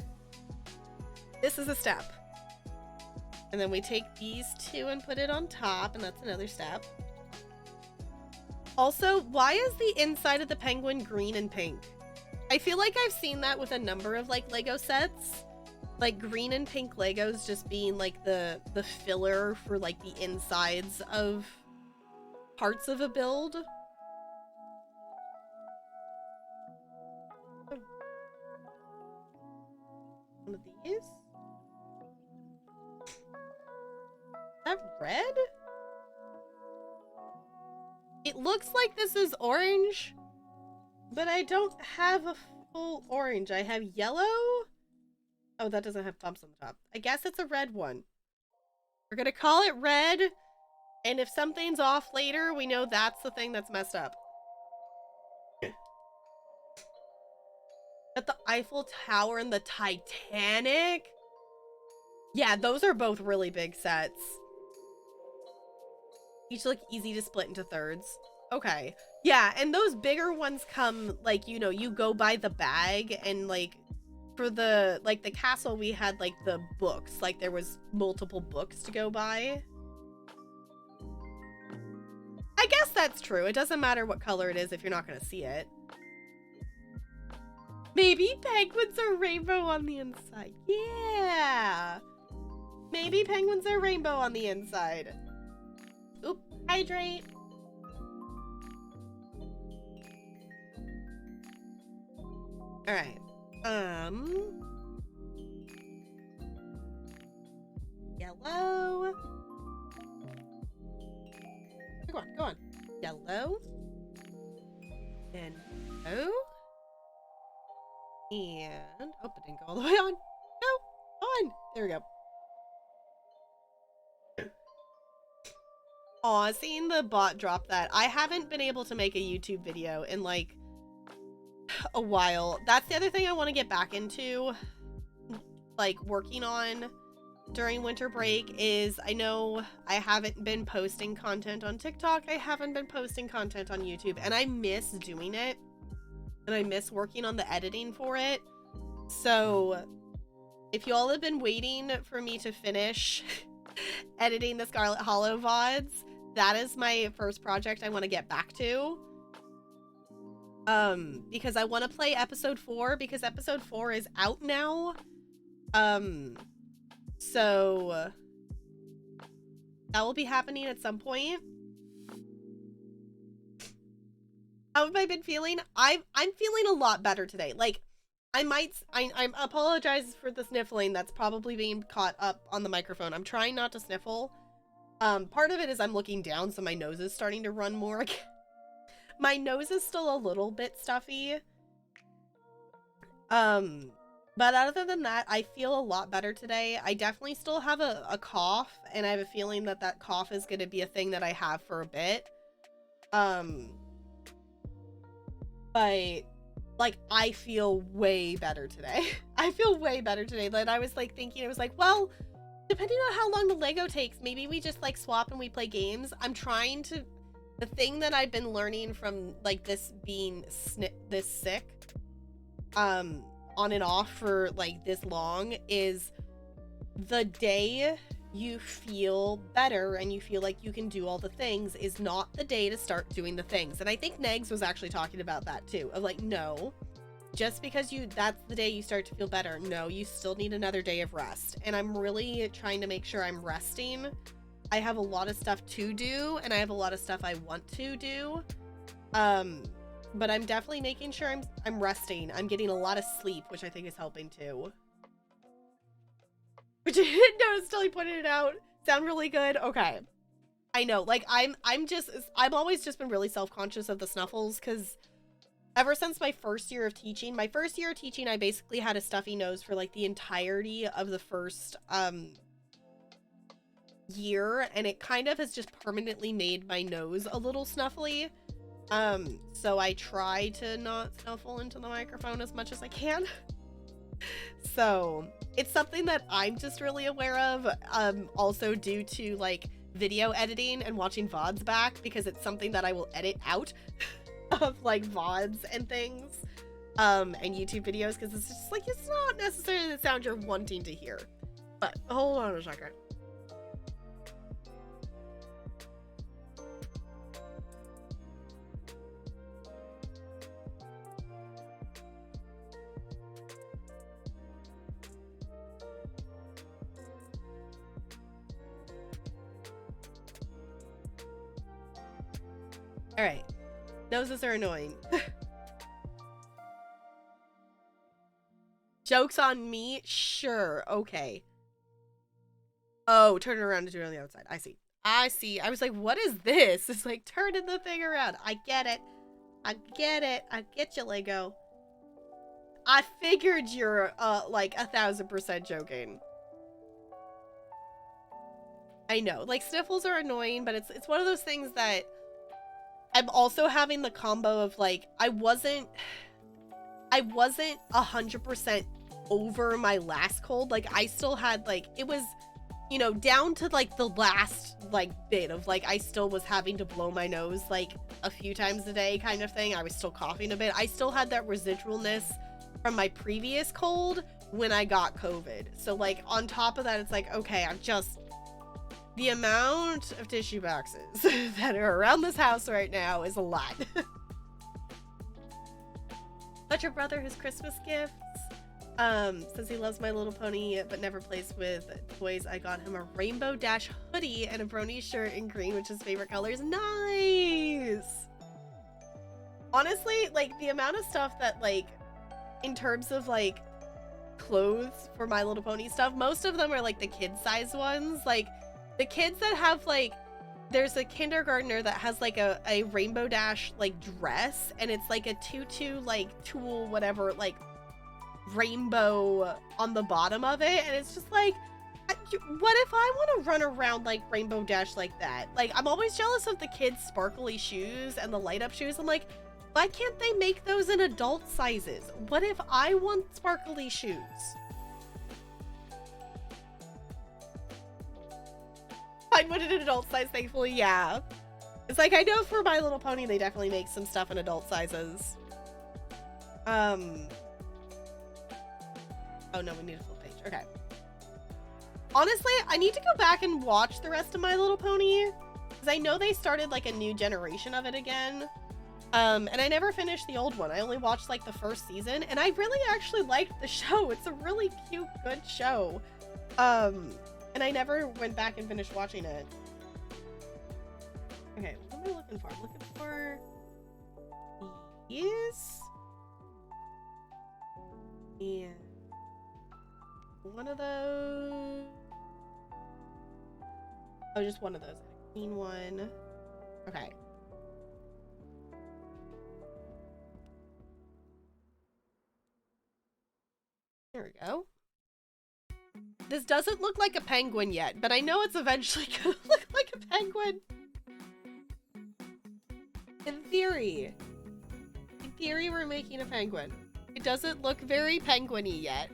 this is a step. And then we take these two and put it on top, and that's another step. Also, why is the inside of the penguin green and pink? I feel like I've seen that with a number of like Lego sets. Like green and pink Legos just being like the filler for like the insides of parts of a build. One of these? Is that red? It looks like this is orange, but I don't have a full orange. I have yellow. Oh, that doesn't have bumps on the top. I guess it's a red one. We're gonna call it red, and if something's off later, we know that's the thing that's messed up. But the Eiffel Tower and the Titanic? Yeah, those are both really big sets. Each look easy to split into thirds. Okay. Yeah, and those bigger ones come, like, you know, you go by the bag, and, like, for the, like, the castle, we had, like, the books. Like, there was multiple books to go by. I guess that's true. It doesn't matter what color it is if you're not gonna see it. Maybe penguins are rainbow on the inside. Yeah! Maybe penguins are rainbow on the inside. Oop, hydrate. Alright. Yellow. Go on, go on. Yellow. And yellow. And, oh, it didn't go all the way on. No, on. There we go. Aw, seeing the bot drop that. I haven't been able to make a YouTube video in, like, a while. That's the other thing I want to get back into, like, working on during winter break is, I know I haven't been posting content on TikTok. I haven't been posting content on YouTube, and I miss doing it. And I miss working on the editing for it. So if you all have been waiting for me to finish editing the Scarlet Hollow VODs, that is my first project I want to get back to. Because I want to play episode 4, because episode 4 is out now. So that will be happening at some point. How have I been feeling? I'm feeling a lot better today. Like, I apologize for the sniffling that's probably being caught up on the microphone. I'm trying not to sniffle. Part of it is I'm looking down, so my nose is starting to run more. My nose is still a little bit stuffy. But other than that, I feel a lot better today. I definitely still have a cough, and I have a feeling that that cough is going to be a thing that I have for a bit. But, like, I feel way better today. I feel way better today. Then I was, like, thinking, I was like, well, depending on how long the Lego takes, maybe we just, like, swap and we play games. I'm trying to... The thing that I've been learning from, like, this being this sick, on and off for, like, this long is the day you feel better and you feel like you can do all the things is not the day to start doing the things. And I think Negs was actually talking about that too, of like, no, just because that's the day you start to feel better. No, you still need another day of rest. And I'm really trying to make sure I'm resting. I have a lot of stuff to do and I have a lot of stuff I want to do. But I'm definitely making sure I'm resting. I'm getting a lot of sleep, which I think is helping too. Which I didn't notice till he pointed it out. Sound really good? Okay. I know, like, I've always just been really self-conscious of the snuffles, because ever since my first year of teaching, I basically had a stuffy nose for, like, the entirety of the first, year, and it kind of has just permanently made my nose a little snuffly. So I try to not snuffle into the microphone as much as I can. So it's something that I'm just really aware of, also due to like video editing and watching VODs back, because it's something that I will edit out of like VODs and things, and YouTube videos, because it's just like, it's not necessarily the sound you're wanting to hear. But hold on a second. All right, noses are annoying. Joke's on me? Sure, okay. Oh, turn it around and do it on the outside. I see. I see. I was like, what is this? It's like turning the thing around. I get it. I get it. I get you, Lego. I figured you're, like 1000% joking. I know, like sniffles are annoying, but it's one of those things that I'm also having the combo of like, I wasn't 100% over my last cold. Like I still had like, it was, you know, down to like the last like bit of like, I still was having to blow my nose like a few times a day kind of thing. I was still coughing a bit. I still had that residualness from my previous cold when I got COVID. So like on top of that, it's like, okay, I'm just, the amount of tissue boxes that are around this house right now is a lot. But your brother, his Christmas gifts, says he loves My Little Pony but never plays with toys. I got him a Rainbow Dash hoodie and a Brony shirt in green, which is favorite colors. Nice! Honestly, like the amount of stuff that like, in terms of like clothes for My Little Pony stuff, most of them are like the kid size ones. Like the kids that have like, there's a kindergartner that has like a Rainbow Dash like dress, and it's like a tutu like tulle whatever like rainbow on the bottom of it, and it's just like, what if I want to run around like Rainbow Dash like that? Like I'm always jealous of the kids' sparkly shoes and the light up shoes. I'm like, why can't they make those in adult sizes? What if I want sparkly shoes? Find one in an adult size, thankfully, yeah. It's like, I know for My Little Pony, they definitely make some stuff in adult sizes. Oh no, we need a full page. Okay. Honestly, I need to go back and watch the rest of My Little Pony, because I know they started like a new generation of it again. And I never finished the old one. I only watched like the first season, and I really actually liked the show. It's a really cute, good show. And I never went back and finished watching it. Okay, what am I looking for? I'm looking for these. And one of those. Oh, just one of those. Green one. Okay. There we go. This doesn't look like a penguin yet, but I know it's eventually gonna look like a penguin. In theory, we're making a penguin. It doesn't look very penguin-y yet.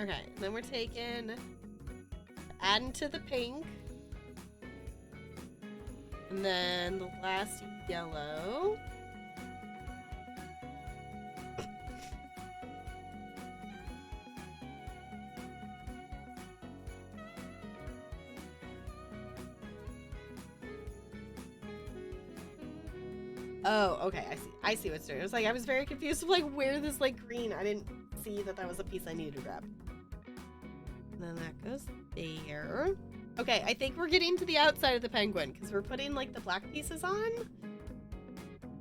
Okay, and then we're taking, adding to the pink. And then the last yellow. Oh, okay, I see what's doing. It was like, I was very confused of like where this like green, I didn't see that that was a piece I needed to grab. And then that goes there. Okay, I think we're getting to the outside of the penguin because we're putting like the black pieces on.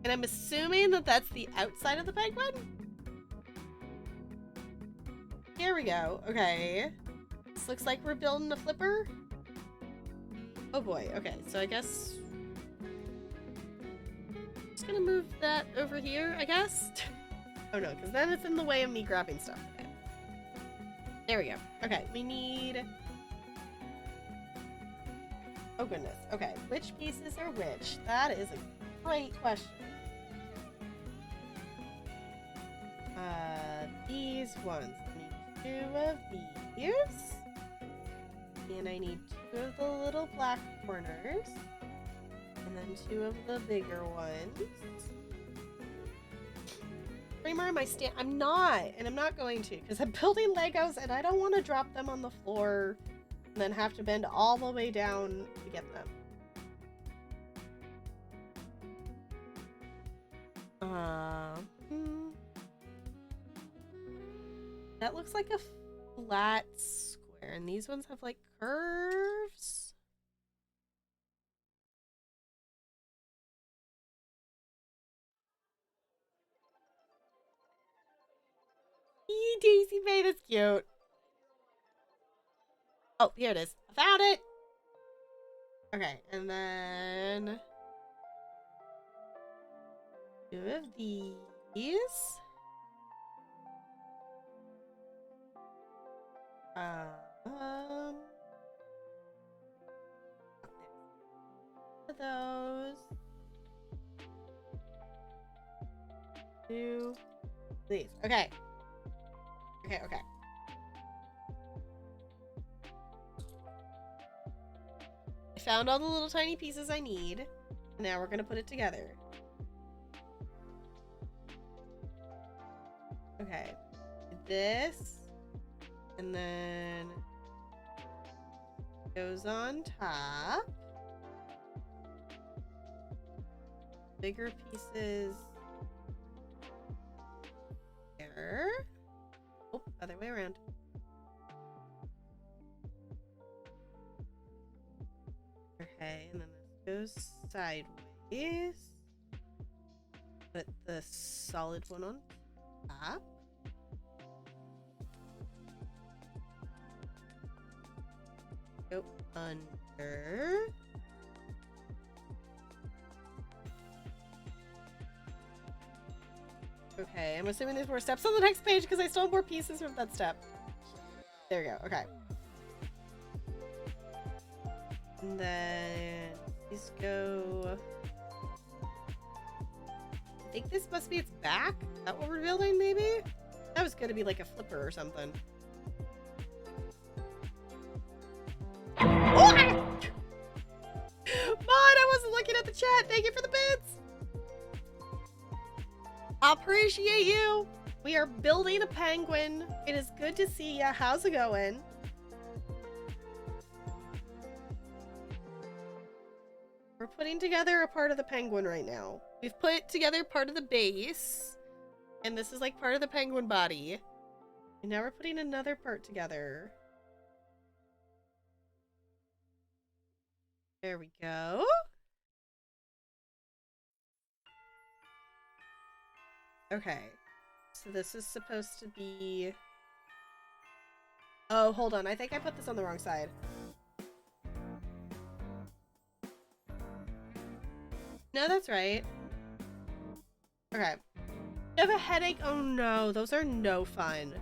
And I'm assuming that that's the outside of the penguin. Here we go. Okay. This looks like we're building a flipper. Oh boy. Okay, so I guess just gonna move that over here, I guess. Oh no, because then it's in the way of me grabbing stuff. Okay. There we go. Okay, we need... Oh goodness. Okay, which pieces are which? That is a great question. These ones. I need 2 of these. And I need 2 of the little black corners. And then 2 of the bigger ones. Framer, am I I'm not, and I'm not going to, because I'm building Legos and I don't want to drop them on the floor and then have to bend all the way down to get them. That looks like a flat square, and these ones have like curves. Eee, Daisy May, that's cute. Oh, here it is. I found it. Okay, and then 2 of these. Those 2 these. Okay. Okay. I found all the little tiny pieces I need. Now we're gonna put it together. Okay. This. And then goes on top. Bigger pieces there. Oh, other way around. Okay, and then this goes sideways. Put the solid one on top. Go under. Okay, I'm assuming there's more steps on the next page because I still have more pieces from that step. There we go, okay. And then these go... I think this must be its back? Is that what we're building, maybe? That was gonna be like a flipper or something. Oh! Mod, I wasn't looking at the chat. Thank you for the bits. Appreciate you. We are building a penguin. It is good to see ya. How's it going? We're putting together a part of the penguin right now. We've put together part of the base, and this is like part of the penguin body. And now we're putting another part together. There we go. Okay. So this is supposed to be... Oh, hold on. I think I put this on the wrong side. No, that's right. Okay. You have a headache? Oh no, those are no fun.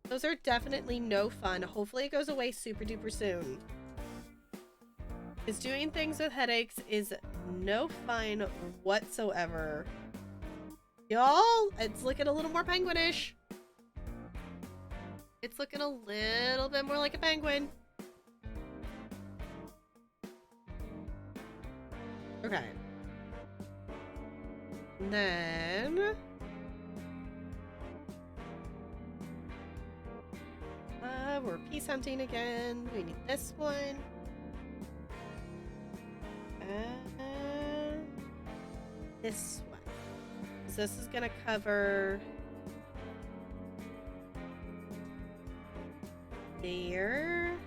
Those are definitely no fun. Hopefully it goes away super duper soon. Because doing things with headaches is no fun whatsoever. Y'all, it's looking a little more penguinish. It's looking a little bit more like a penguin. Okay. And then... we're piece hunting again. We need this one. And this one. So this is gonna cover there.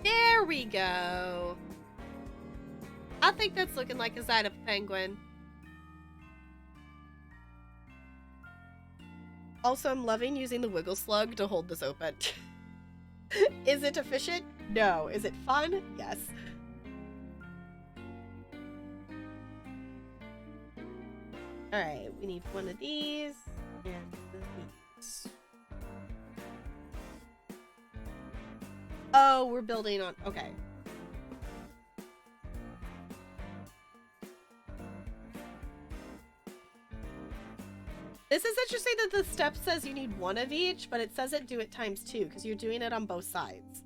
There we go. I think that's looking like a side of a penguin. Also, I'm loving using the wiggle slug to hold this open. Is it efficient? No. Is it fun? Yes. Alright, we need one of these and these. Oh, we're building on... Okay. This is interesting that the step says you need one of each, but it says it do it times 2 because you're doing it on both sides.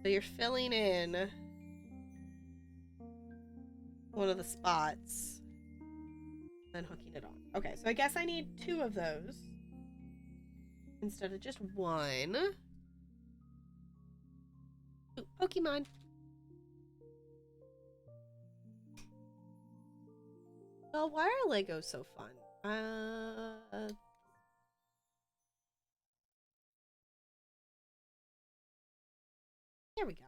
So you're filling in one of the spots, then hooking it on. Okay, so I guess I need 2 of those instead of just 1. Ooh, Pokemon. Well, why are Legos so fun? There we go.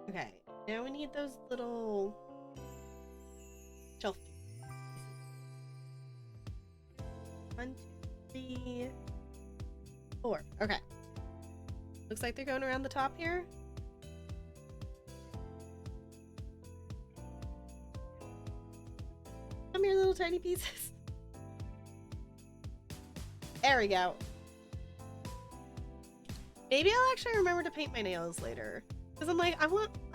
Okay, now we need those little shelf pieces. 1, 2, 3, 4. Okay. Looks like they're going around the top here. Come here, little tiny pieces. There we go. Maybe I'll actually remember to paint my nails later. Because I'm like, I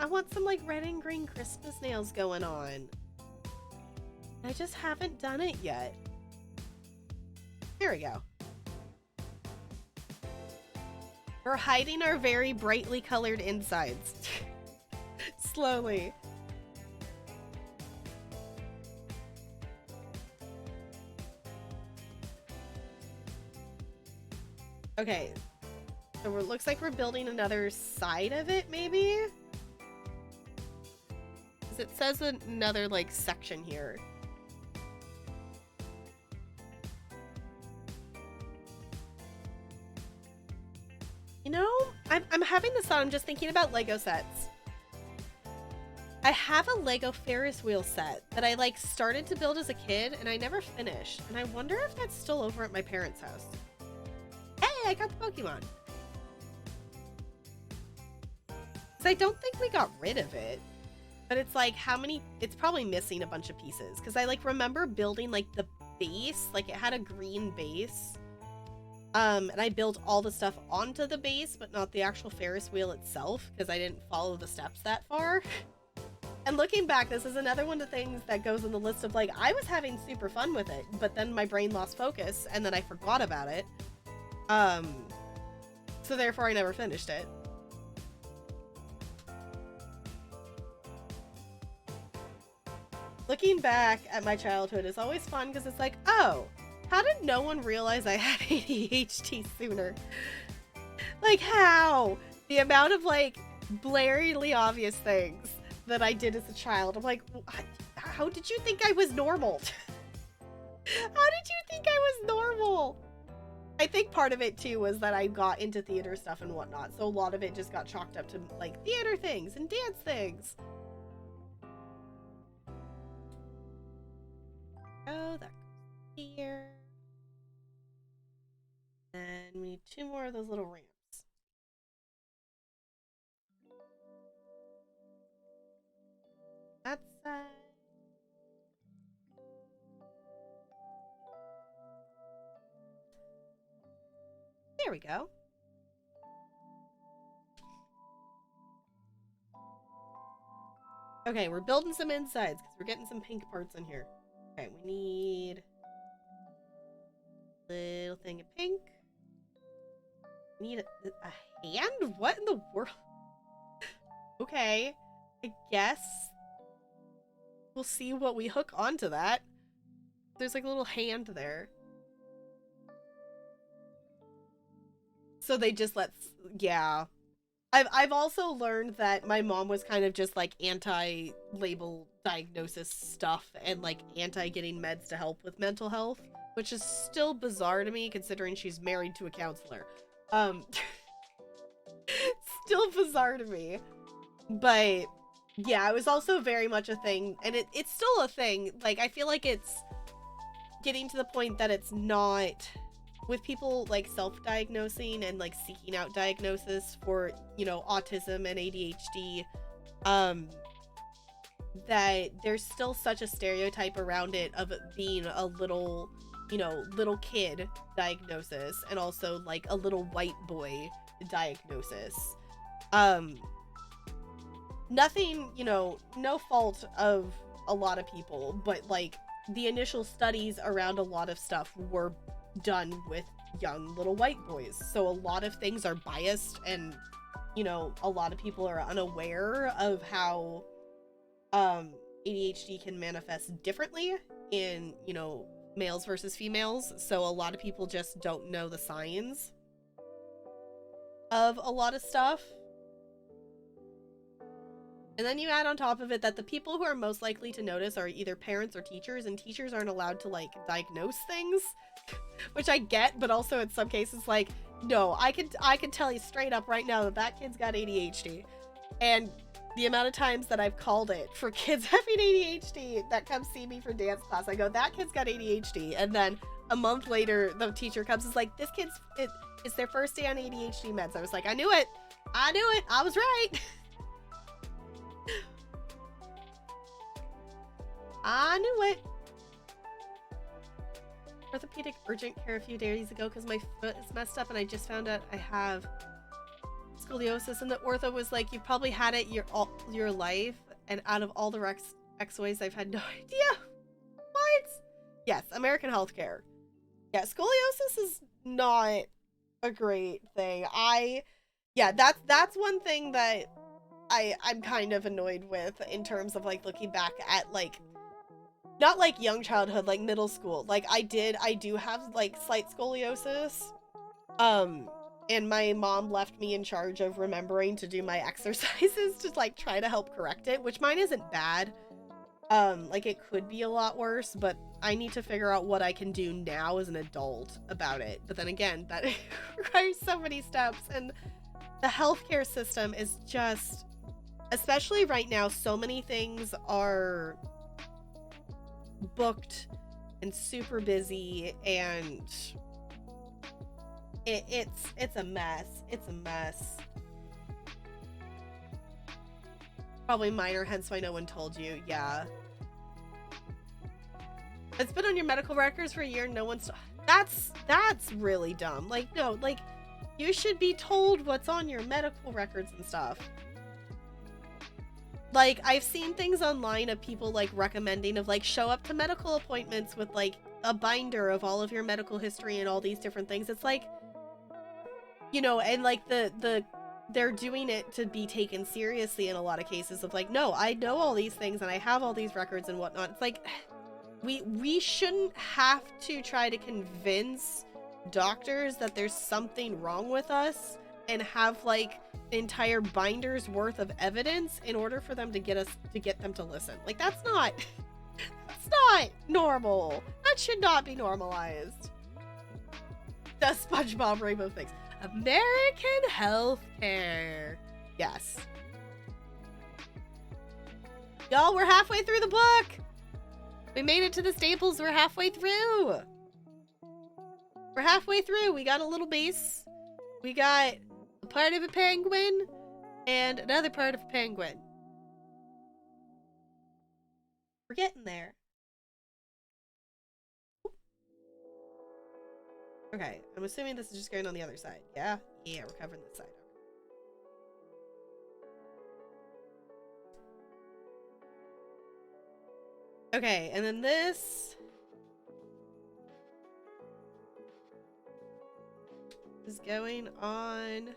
want some like red and green Christmas nails going on. I just haven't done it yet. There we go. We're hiding our very brightly colored insides. Slowly. Okay. So it looks like we're building another side of it, maybe? Because it says another, like, section here. You know, I'm having this thought. I'm just thinking about Lego sets. I have a Lego Ferris wheel set that I, like, started to build as a kid, and I never finished. And I wonder if that's still over at my parents' house. Hey, I got the Pokemon. I don't think we got rid of it, but it's like how many, it's probably missing a bunch of pieces because I like remember building like the base, like it had a green base, and I built all the stuff onto the base but not the actual Ferris wheel itself because I didn't follow the steps that far. And looking back, this is another one of the things that goes on the list of like I was having super fun with it, but then my brain lost focus and then I forgot about it, so therefore I never finished it. Looking back at my childhood is always fun because it's like, oh, how did no one realize I had ADHD sooner? Like, how? The amount of, like, blaringly obvious things that I did as a child. I'm like, how did you think I was normal? How did you think I was normal? I think part of it, too, was that I got into theater stuff and whatnot. So a lot of it just got chalked up to, like, theater things and dance things. Oh, that goes here. And we need 2 more of those little ramps. That side. There we go. Okay, we're building some insides because we're getting some pink parts in here. Okay, we need a little thing of pink. We need a hand? What in the world? Okay, I guess we'll see what we hook onto that. There's like a little hand there. So they just yeah. I've also learned that my mom was kind of just like anti-label diagnosis stuff and like anti-getting meds to help with mental health, which is still bizarre to me considering she's married to a counselor. Still bizarre to me. But yeah, it was also very much a thing, and it's still a thing. Like, I feel like it's getting to the point that it's not, with people like self-diagnosing and like seeking out diagnosis for, you know, autism and ADHD, that there's still such a stereotype around it of it being a little, you know, little kid diagnosis, and also like a little white boy diagnosis. Nothing, you know, no fault of a lot of people, but like the initial studies around a lot of stuff were done with young little white boys, so a lot of things are biased, and you know, a lot of people are unaware of how ADHD can manifest differently in, you know, males versus females. So a lot of people just don't know the signs of a lot of stuff. And then you add on top of it that the people who are most likely to notice are either parents or teachers, and teachers aren't allowed to like diagnose things, which I get, but also in some cases like, no, I can tell you straight up right now that that kid's got ADHD. And the amount of times that I've called it for kids having ADHD that come see me for dance class, I go, that kid's got ADHD. And then a month later, the teacher comes and is like, this kid's, it's their first day on ADHD meds. I was like, I knew it. I was right. I knew it. Orthopedic urgent care a few days ago because my foot is messed up, and I just found out I have scoliosis, and the ortho was like, you've probably had it your life, and out of all the x-rays I've had no idea. What? Yes, American healthcare. Yeah, scoliosis is not a great thing. Yeah, that's one thing that I'm kind of annoyed with in terms of like looking back at like, not like young childhood, like middle school. Like I do have like slight scoliosis. And my mom left me in charge of remembering to do my exercises to like try to help correct it, which mine isn't bad. Like it could be a lot worse, but I need to figure out what I can do now as an adult about it. But then again, that requires so many steps, and the healthcare system is just, especially right now, so many things are booked and super busy, and it's a mess. It's a mess. Probably minor, hence why no one told you. Yeah. It's been on your medical records for a year. No one's... That's really dumb. Like, no, like, you should be told what's on your medical records and stuff. Like, I've seen things online of people, like, recommending of, like, show up to medical appointments with, like, a binder of all of your medical history and all these different things. It's like, you know, and, like, they're doing it to be taken seriously in a lot of cases of, like, no, I know all these things and I have all these records and whatnot. It's like, we shouldn't have to try to convince doctors that there's something wrong with us and have like entire binders worth of evidence in order for them to get them to listen. Like, that's not normal. That should not be normalized. The SpongeBob Rainbow things. American healthcare. Yes. Y'all, we're halfway through the book. We made it to the staples. We're halfway through. We're halfway through. We got a little base. We got a part of a penguin and another part of a penguin. We're getting there. Okay, I'm assuming this is just going on the other side. Yeah? Yeah, we're covering this side. Okay, and then this is going on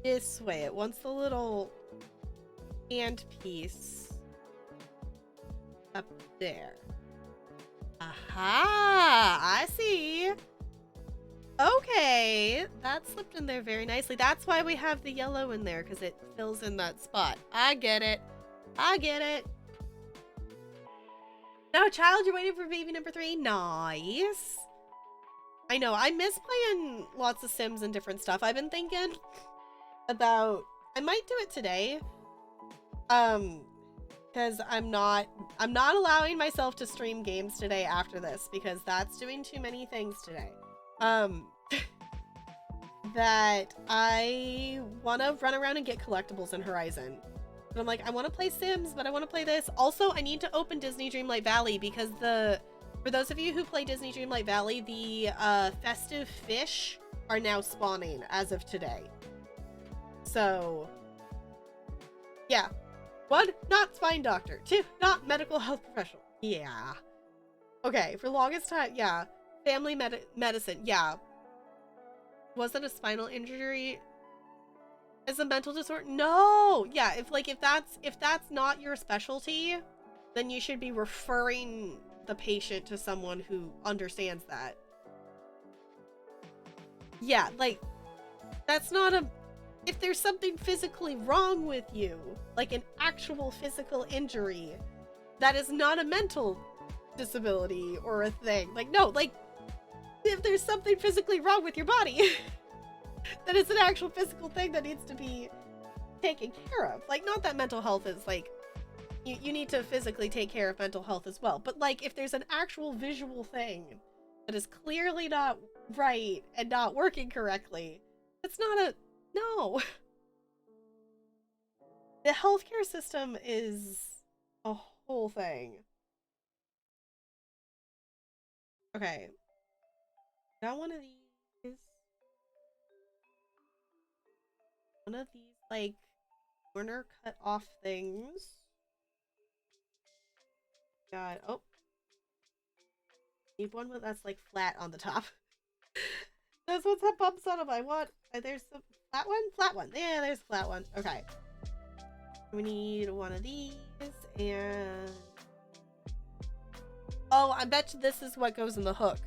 this way. It wants the little hand piece up there. Aha! I see. Okay, that slipped in there very nicely. That's why we have the yellow in there, because it fills in that spot. I get it. I get it. Now, child, you're waiting for baby number 3. Nice. I know, I miss playing lots of Sims and different stuff. I've been thinking about, I might do it today. Because I'm not allowing myself to stream games today after this, because that's doing too many things today. that I want to run around and get collectibles in Horizon. But I'm like, I want to play Sims, but I want to play this. Also, I need to open Disney Dreamlight Valley because for those of you who play Disney Dreamlight Valley, the festive fish are now spawning as of today. So, yeah. 1, not spine doctor. 2, not medical health professional. Yeah. Okay, for longest time, yeah. Family medicine, yeah. Was it a spinal injury? Is a mental disorder? No! Yeah, if that's not your specialty, then you should be referring the patient to someone who understands that. Yeah, like, that's not a... If there's something physically wrong with you, like an actual physical injury, that is not a mental disability or a thing. Like, no, like, if there's something physically wrong with your body, then it's an actual physical thing that needs to be taken care of. Like, not that mental health is, like, you need to physically take care of mental health as well. But, like, if there's an actual visual thing that is clearly not right and not working correctly, it's not a... No. The healthcare system is a whole thing. Okay. Got one of these. One of these, like, corner cut off things. Got, oh. Need one that's, like, flat on the top. Those ones have bumps on them. I want, there's some flat one? Flat one. Yeah, there's a flat one. Okay. We need one of these, and... Oh, I bet you this is what goes in the hook.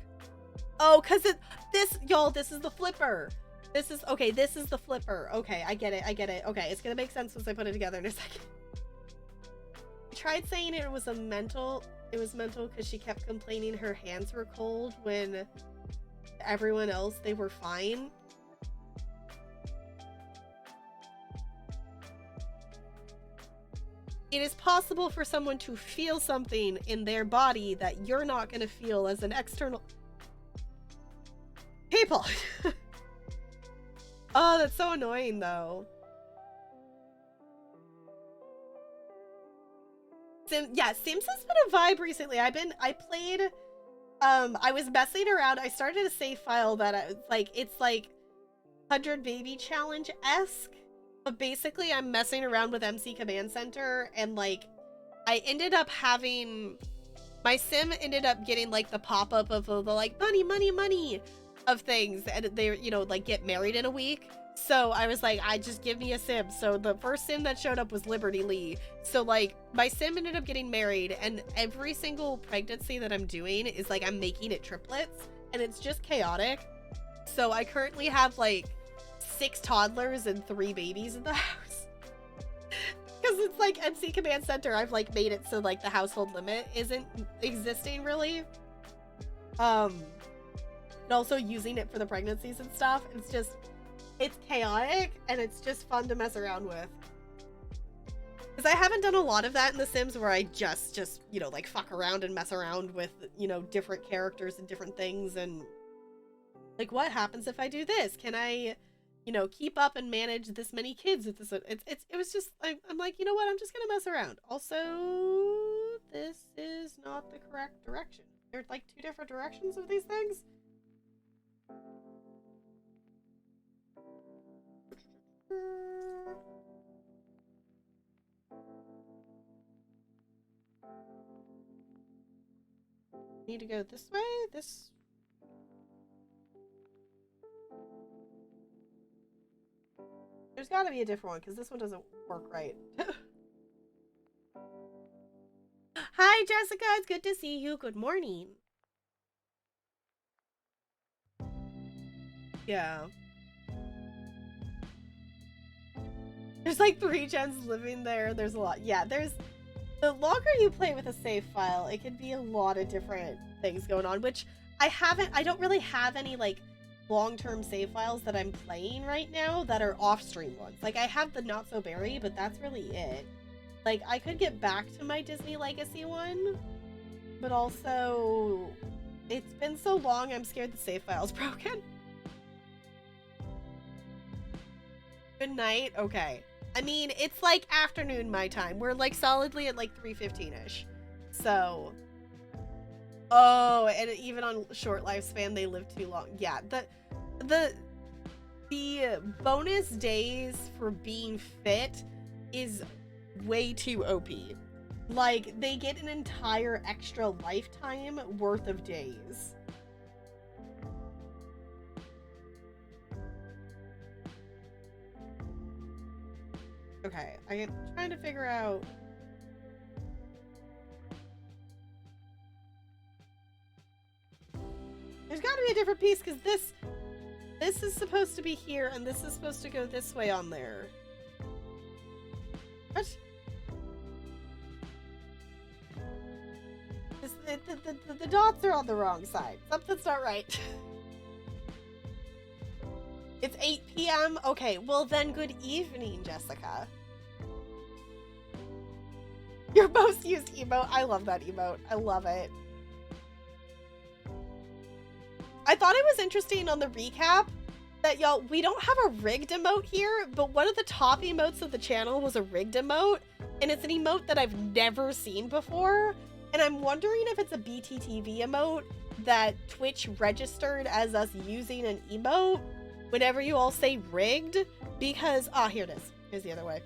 Oh, because y'all, this is the flipper. This is the flipper. Okay, I get it. Okay, it's gonna make sense once I put it together in a second. I tried saying it was mental because she kept complaining her hands were cold when everyone else, they were fine. It is possible for someone to feel something in their body that you're not going to feel as an external people. Oh, that's so annoying though. Sims has been a vibe recently. I played, I was messing around. I started a save file that it's like 100 Baby Challenge-esque. But basically, I'm messing around with MC Command Center, and, like, I ended up having... My sim ended up getting, like, the pop-up of the, like, money of things, and they, you know, like, get married in a week. So I was like, just give me a sim. So the first sim that showed up was Liberty Lee. So, like, my sim ended up getting married, and every single pregnancy that I'm doing is, like, I'm making it triplets, and it's just chaotic. So I currently have, like, 6 toddlers and 3 babies in the house. Because it's like MC Command Center, I've like made it so like the household limit isn't existing really. And also using it for the pregnancies and stuff. It's chaotic and it's just fun to mess around with. Because I haven't done a lot of that in The Sims where I just, you know, like fuck around and mess around with, you know, different characters and different things and like what happens if I do this? Can I, you know, keep up and manage this many kids with this? It was just, I'm like, you know what? I'm just gonna mess around. Also, this is not the correct direction. There's like 2 different directions of these things. Need to go this way? This... There's gotta be a different one, because this one doesn't work right. Hi, Jessica! It's good to see you. Good morning. Yeah. There's like 3 gens living there. There's a lot. Yeah, there's... The longer you play with a save file, it can be a lot of different things going on, which I don't really have any, like, long-term save files that I'm playing right now that are off-stream ones. Like, I have the Not So Berry, but that's really it. Like, I could get back to my Disney Legacy one, but also, it's been so long, I'm scared the save file's broken. Good night. Okay. I mean, it's like afternoon my time. We're like solidly at like 3:15ish. So, oh, and even on short lifespan, they live too long. Yeah, the the bonus days for being fit is way too OP. Like, they get an entire extra lifetime worth of days. Okay, I'm trying to figure out. There's got to be a different piece because this is supposed to be here and this is supposed to go this way on there. What? The dots are on the wrong side. Something's not right. It's 8 p.m. Okay, well then good evening, Jessica. Your most used emote. I love that emote. I love it. I thought it was interesting on the recap that, y'all, we don't have a rigged emote here, but one of the top emotes of the channel was a rigged emote, and it's an emote that I've never seen before, and I'm wondering if it's a BTTV emote that Twitch registered as us using an emote whenever you all say rigged, because, here it is. Here's the other way.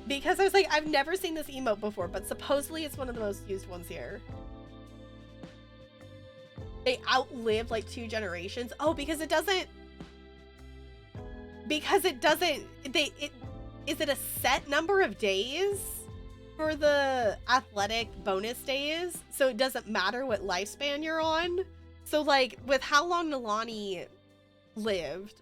Because I was like, I've never seen this emote before, but supposedly it's one of the most used ones here. They outlive like 2 generations. Oh, because it doesn't. Is it a set number of days for the athletic bonus days? So it doesn't matter what lifespan you're on. So like with how long Nalani lived,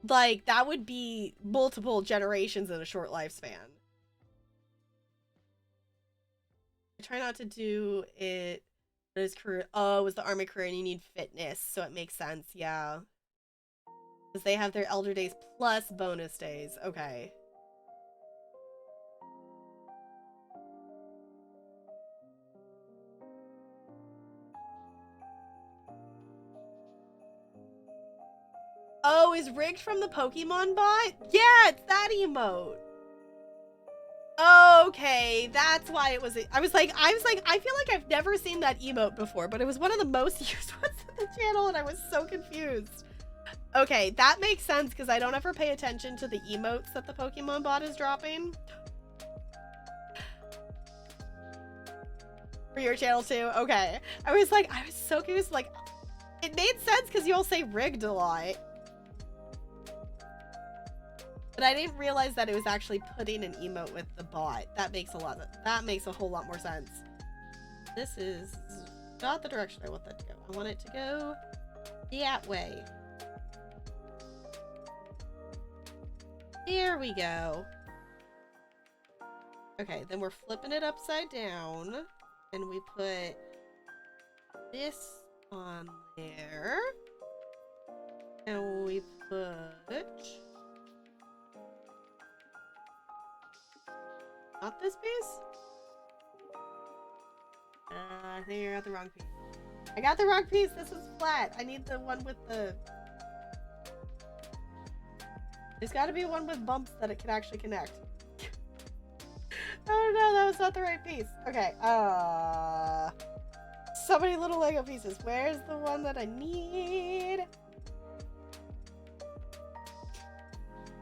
like that would be multiple generations in a short lifespan. I try not to do it. His career. Oh, it was the army career and you need fitness, so it makes sense. Yeah, because they have their elder days plus bonus days. Okay. Oh, is rigged from the Pokemon bot? Yeah, it's that emote. Okay, that's why it was. I was like, I feel like I've never seen that emote before, but it was one of the most used ones on the channel, and I was so confused. Okay, that makes sense because I don't ever pay attention to the emotes that the Pokemon bot is dropping. For your channel too? Okay. I was so confused. Like, it made sense because you all say rigged a lot. But I didn't realize that it was actually putting an emote with the bot. That makes a whole lot more sense. This is not the direction I want that to go. I want it to go that way. Here we go. Okay, then we're flipping it upside down. And we put this on there. And we put... Not this piece? I think I got the wrong piece. I got the wrong piece! This was flat! I need the one with the... There's gotta be one with bumps that it can actually connect. Oh no, that was not the right piece. Okay, so many little Lego pieces. Where's the one that I need?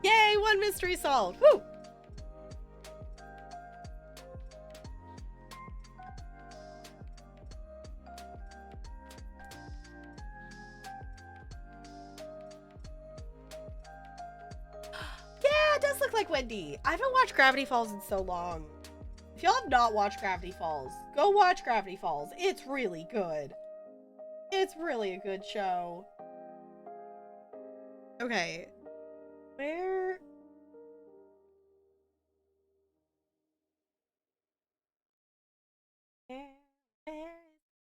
Yay, one mystery solved! Woo! Yeah, it does look like Wendy. I haven't watched Gravity Falls in so long. If y'all have not watched Gravity Falls, go watch Gravity Falls. It's really good. It's really a good show. Okay. Where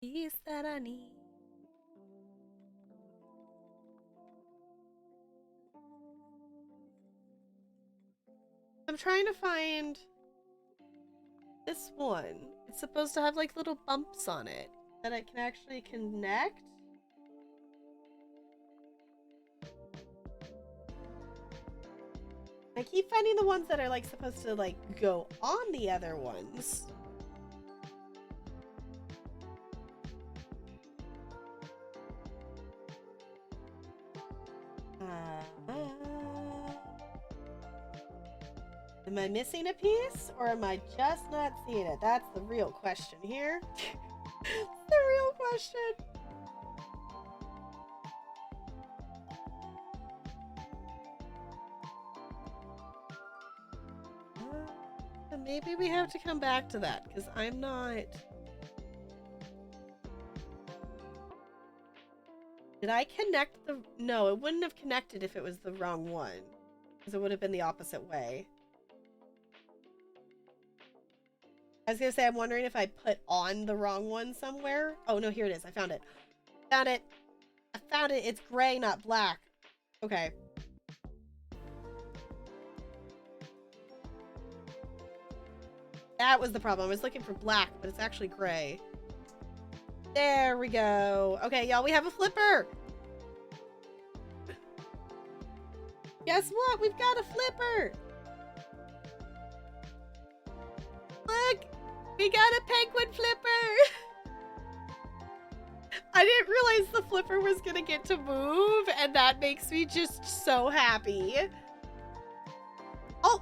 is that I need? I'm trying to find this one. It's supposed to have like little bumps on it that I can actually connect. I keep finding the ones that are like supposed to like go on the other ones. Am I missing a piece or am I just not seeing it? That's the real question here. The real question. Maybe we have to come back to that because I'm not. Did I connect the... No, it wouldn't have connected if it was the wrong one. Because it would have been the opposite way. I was going to say, I'm wondering if I put on the wrong one somewhere. Oh, no, here it is. I found it. Found it. I found it. It's gray, not black. Okay. That was the problem. I was looking for black, but it's actually gray. There we go. Okay, y'all, we have a flipper. Guess what? We've got a flipper. Look, we got a penguin flipper. I didn't realize the flipper was gonna get to move, and that makes me just so happy. Oh,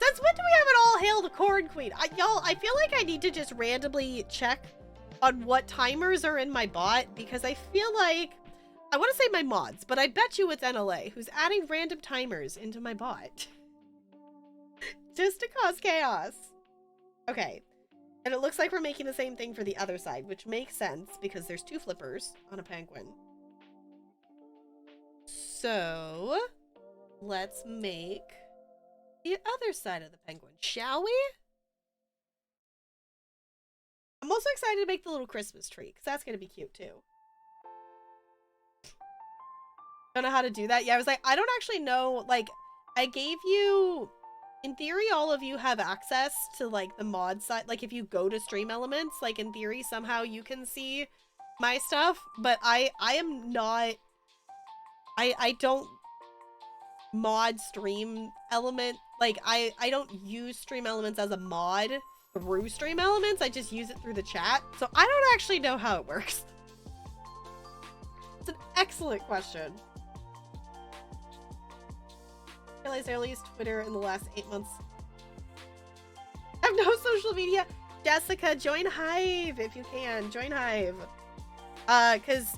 since when do we have an all hail the corn queen? Y'all, I feel like I need to just randomly check on what timers are in my bot, because I feel like, I want to say my mods, but I bet you it's NLA who's adding random timers into my bot. Just to cause chaos. Okay. And it looks like we're making the same thing for the other side, which makes sense because there's two flippers on a penguin. So, let's make the other side of the penguin, shall we? I'm also excited to make the little Christmas tree because that's going to be cute too. Don't know how to do that. Yeah, I was like, I don't actually know. Like, I gave you, in theory, all of you have access to like the mod side. Like if you go to Stream Elements, like in theory, somehow you can see my stuff. But I am not, I don't mod Stream Element. Like I don't use Stream Elements as a mod through Stream Elements. I just use it through the chat. So I don't actually know how it works. It's an excellent question. I realized I only used Twitter in the last 8 months. I have no social media. Jessica, join Hive if you can. Join Hive. Because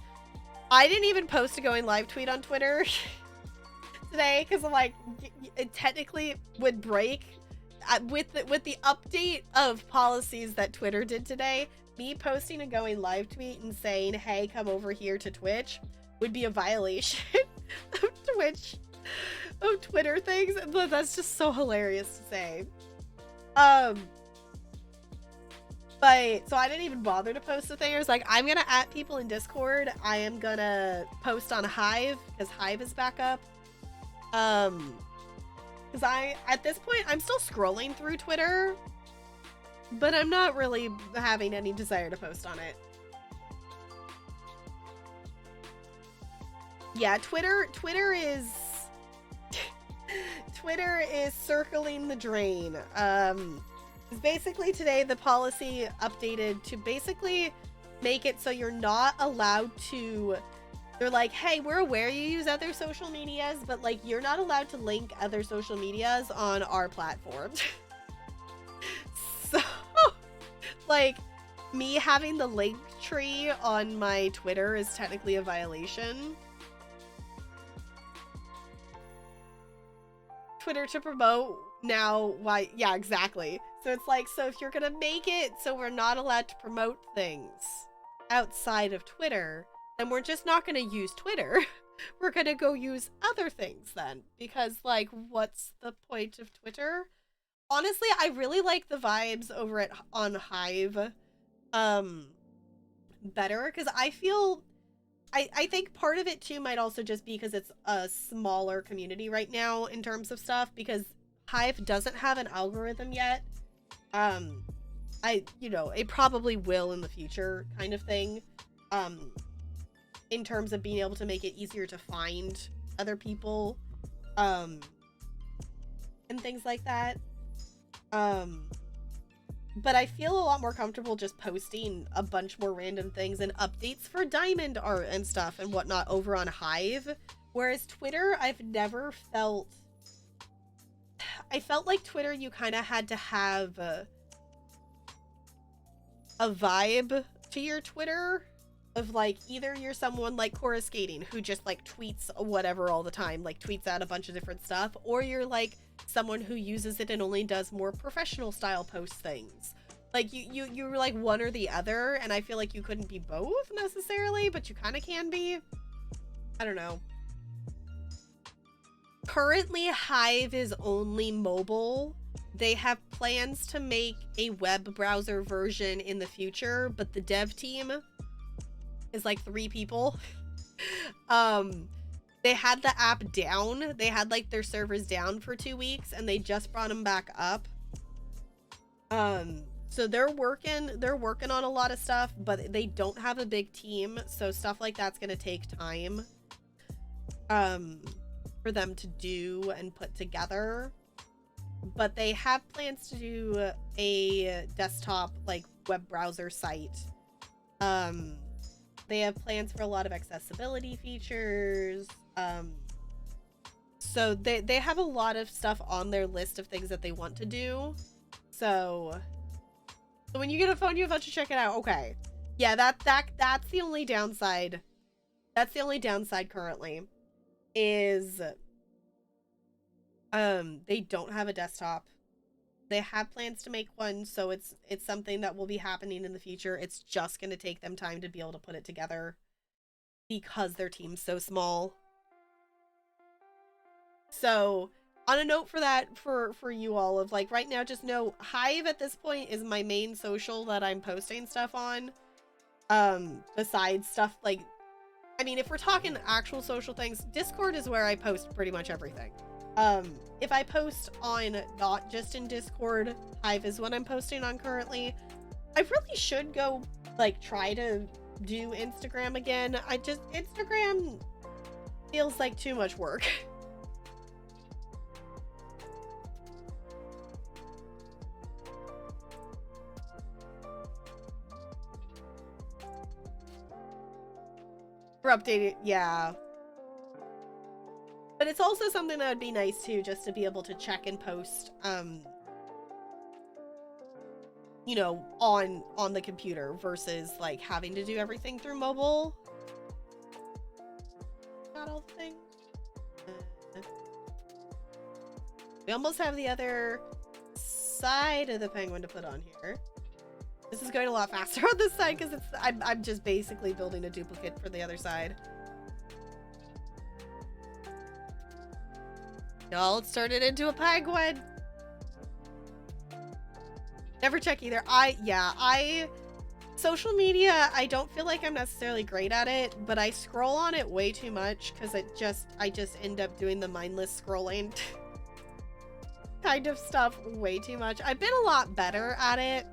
I didn't even post a going live tweet on Twitter today because I'm like, it technically would break with the update of policies that Twitter did today. Me posting a going live tweet and saying, hey, come over here to Twitch would be a violation of Twitter things. But that's just so hilarious to say. But so I didn't even bother to post the thing. I was like, I'm gonna at people in Discord. I am gonna post on Hive because Hive is back up. Because at this point, I'm still scrolling through Twitter, but I'm not really having any desire to post on it. Yeah, Twitter is Twitter is circling the drain. Basically today the policy updated to basically make it so you're not allowed to, they're like, hey, we're aware you use other social medias, but like you're not allowed to link other social medias on our platform. So like me having the link tree on my Twitter is technically a violation. Twitter to promote now, why? Yeah, exactly. So it's like, so if you're gonna make it so we're not allowed to promote things outside of Twitter, then we're just not gonna use Twitter. We're gonna go use other things then, because like, what's the point of Twitter? Honestly, I really like the vibes over on Hive better, because I feel I think part of it too might also just be because it's a smaller community right now in terms of stuff, because Hive doesn't have an algorithm yet. It probably will in the future kind of thing. In terms of being able to make it easier to find other people. and things like that. But I feel a lot more comfortable just posting a bunch more random things and updates for diamond art and stuff and whatnot over on Hive. Whereas Twitter, I've never felt... I felt like Twitter, you kind of had to have a vibe to your Twitter of like, either you're someone like Cora Skating who just like tweets whatever all the time, like tweets out a bunch of different stuff, or you're like someone who uses it and only does more professional style post things. Like you're like one or the other, and I feel like you couldn't be both necessarily, but you kind of can be. I don't know. Currently, Hive is only mobile. They have plans to make a web browser version in the future, but the dev team is like 3 people. They had the app down. They had like their servers down for 2 weeks, and they just brought them back up. So they're working on a lot of stuff, but they don't have a big team, so stuff like that's gonna take time for them to do and put together. But they have plans to do a desktop like web browser site. They have plans for a lot of accessibility features. So they have a lot of stuff on their list of things that they want to do. So when you get a phone, you have to check it out. Okay. Yeah, that's the only downside. That's the only downside currently, is they don't have a desktop. They have plans to make one, so it's something that will be happening in the future. It's just going to take them time to be able to put it together because their team's so small. So on a note for that, for you all, of like right now, just know Hive at this point is my main social that I'm posting stuff on. Besides stuff like, I mean, if we're talking actual social things, Discord is where I post pretty much everything. If I post on not just in Discord, Hive is what I'm posting on currently. I really should go like try to do Instagram again. Instagram feels like too much work. For updated, yeah. But it's also something that would be nice too, just to be able to check and post, you know, on the computer versus like having to do everything through mobile. Not all the things. We almost have the other side of the penguin to put on here. This is going a lot faster on this side because I'm just basically building a duplicate for the other side. Y'all, it's turned it into a penguin. Never check either. Social media, I don't feel like I'm necessarily great at it, but I scroll on it way too much because I just end up doing the mindless scrolling kind of stuff way too much. I've been a lot better at it.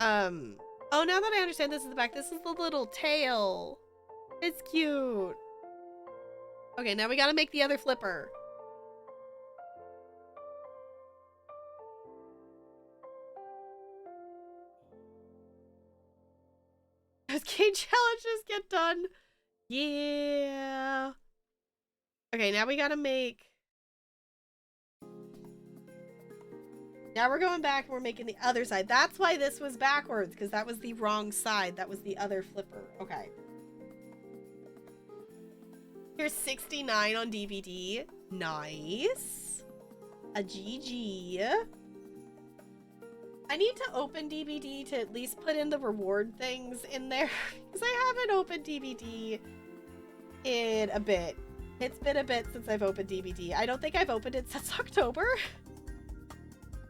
Oh, now that I understand, this is the back. This is the little tail. It's cute. Okay, now we gotta make the other flipper. Those game challenges get done. Yeah. Okay, now we gotta make... Now we're going back and we're making the other side. That's why this was backwards, because that was the wrong side. That was the other flipper. Okay. Here's 69 on DVD. Nice. A GG. I need to open DVD to at least put in the reward things in there, because I haven't opened DVD in a bit. It's been a bit since I've opened DVD. I don't think I've opened it since October.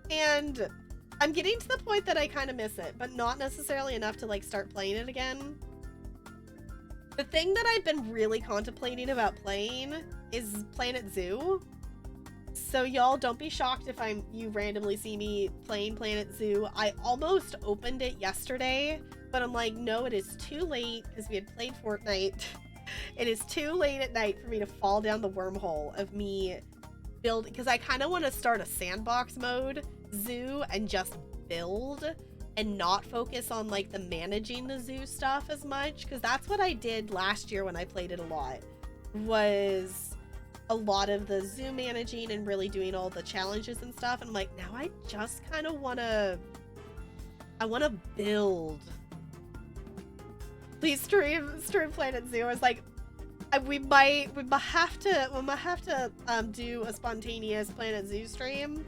And I'm getting to the point that I kind of miss it, but not necessarily enough to like start playing it again. The thing that I've been really contemplating about playing is Planet Zoo. So y'all, don't be shocked if you randomly see me playing Planet Zoo. I almost opened it yesterday, but I'm like, no, it is too late because we had played Fortnite. It is too late at night for me to fall down the wormhole of me build, because I kind of want to start a sandbox mode zoo and just build and not focus on like the managing the zoo stuff as much, because that's what I did last year when I played it a lot, was a lot of the zoo managing and really doing all the challenges and stuff. And I'm like, now I just kind of want to build. Please stream Planet Zoo. I was like, we might have to do a spontaneous Planet Zoo stream.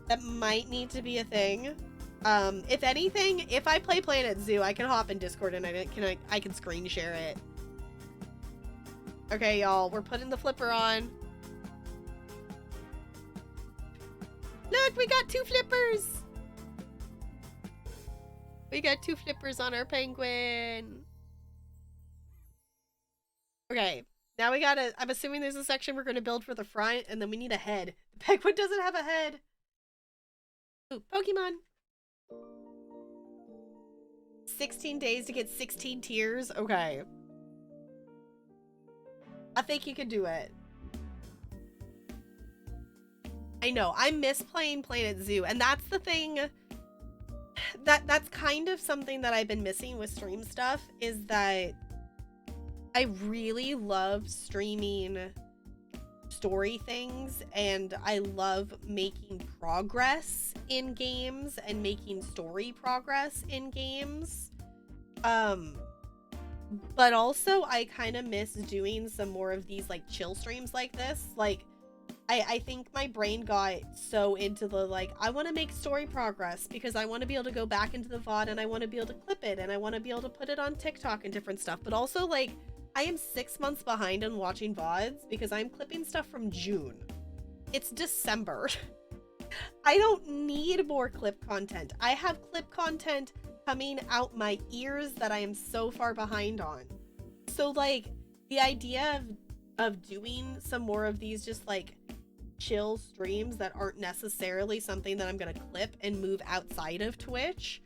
That might need to be a thing. If anything, if I play Planet Zoo, I can hop in Discord and I can screen share it. Okay, y'all, we're putting the flipper on. Look, we got 2 flippers. We got 2 flippers on our penguin. Okay, now we gotta, I'm assuming there's a section we're gonna build for the front, and then we need a head. The penguin doesn't have a head. Ooh, Pokemon. 16 days to get 16 tiers. Okay. I think you can do it. I know, I miss playing Planet Zoo, and that's the thing. That's kind of something that I've been missing with stream stuff, is that I really love streaming story things, and I love making progress in games and making story progress in games. But also I kind of miss doing some more of these like chill streams like this. Like I think my brain got so into the like, I want to make story progress because I want to be able to go back into the VOD and I want to be able to clip it and I want to be able to put it on TikTok and different stuff. But also like, I am 6 months behind on watching VODs because I'm clipping stuff from June. It's December. I don't need more clip content. I have clip content coming out my ears that I am so far behind on. So like the idea of doing some more of these just like chill streams that aren't necessarily something that I'm gonna clip and move outside of Twitch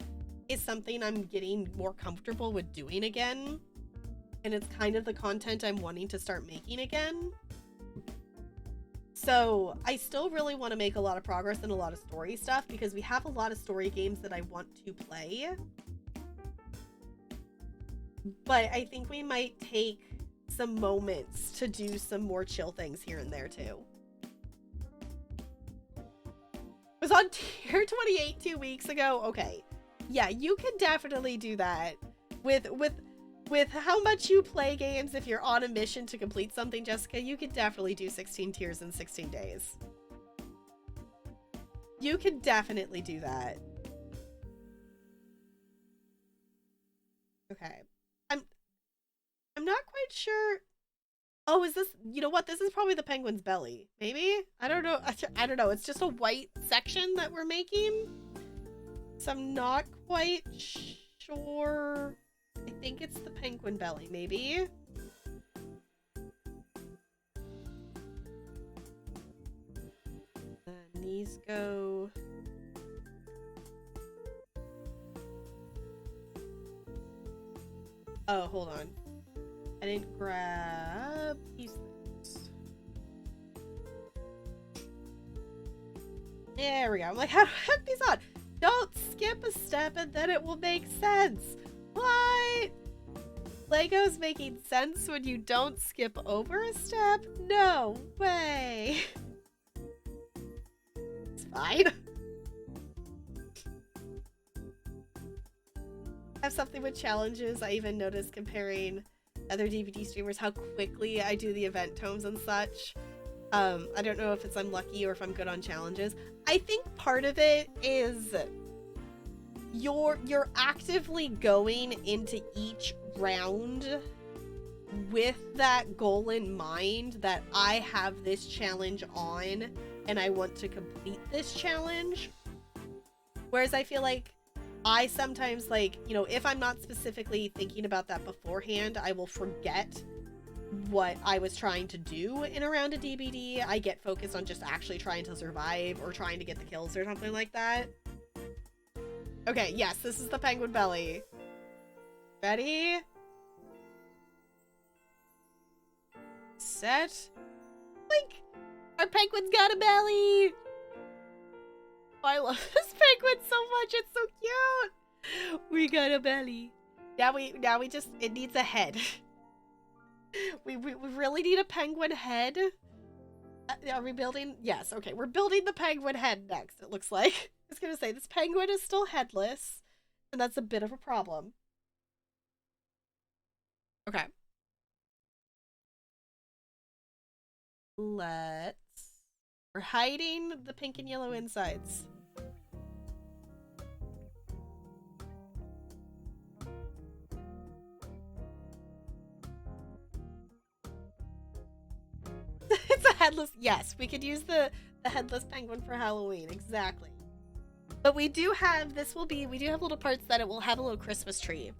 is something I'm getting more comfortable with doing again. And it's kind of the content I'm wanting to start making again. So I still really want to make a lot of progress and a lot of story stuff because we have a lot of story games that I want to play. But I think we might take some moments to do some more chill things here and there too. It was on tier 28 2 weeks ago. Okay. Yeah, you can definitely do that with how much you play games. If you're on a mission to complete something, Jessica, you could definitely do 16 tiers in 16 days. You could definitely do that. Okay. I'm not quite sure. Oh, is this, you know what? This is probably the penguin's belly. Maybe? I don't know. I don't know. It's just a white section that we're making. So I'm not quite sure. I think it's the penguin belly, maybe. And these go. Oh, hold on. I didn't grab these things. There we go. I'm like, how do I hook these on? Don't skip a step and then it will make sense. What? Lego's making sense when you don't skip over a step? No way. It's fine. I have something with challenges. I even noticed comparing other DVD streamers how quickly I do the event tomes and such. I don't know if it's I'm lucky or if I'm good on challenges. I think part of it is you're actively going into each round with that goal in mind that I have this challenge on and I want to complete this challenge. Whereas I feel like I sometimes, like, you know, if I'm not specifically thinking about that beforehand, I will forget what I was trying to do in a round of DBD. I get focused on just actually trying to survive or trying to get the kills or something like that. Okay, yes, this is the penguin belly. Ready? Set. Like, Our penguin's got a belly! Oh, I love this penguin so much. It's so cute. We got a belly. Now we just, it needs a head. we really need a penguin head. Are we building? Yes, okay. We're building the penguin head next, it looks like. I was gonna say, this penguin is still headless, and that's a bit of a problem. Okay. We're hiding the pink and yellow insides. It's a headless, yes, we could use the headless penguin for Halloween, exactly. But we do have, we do have little parts that it will have a little Christmas tree.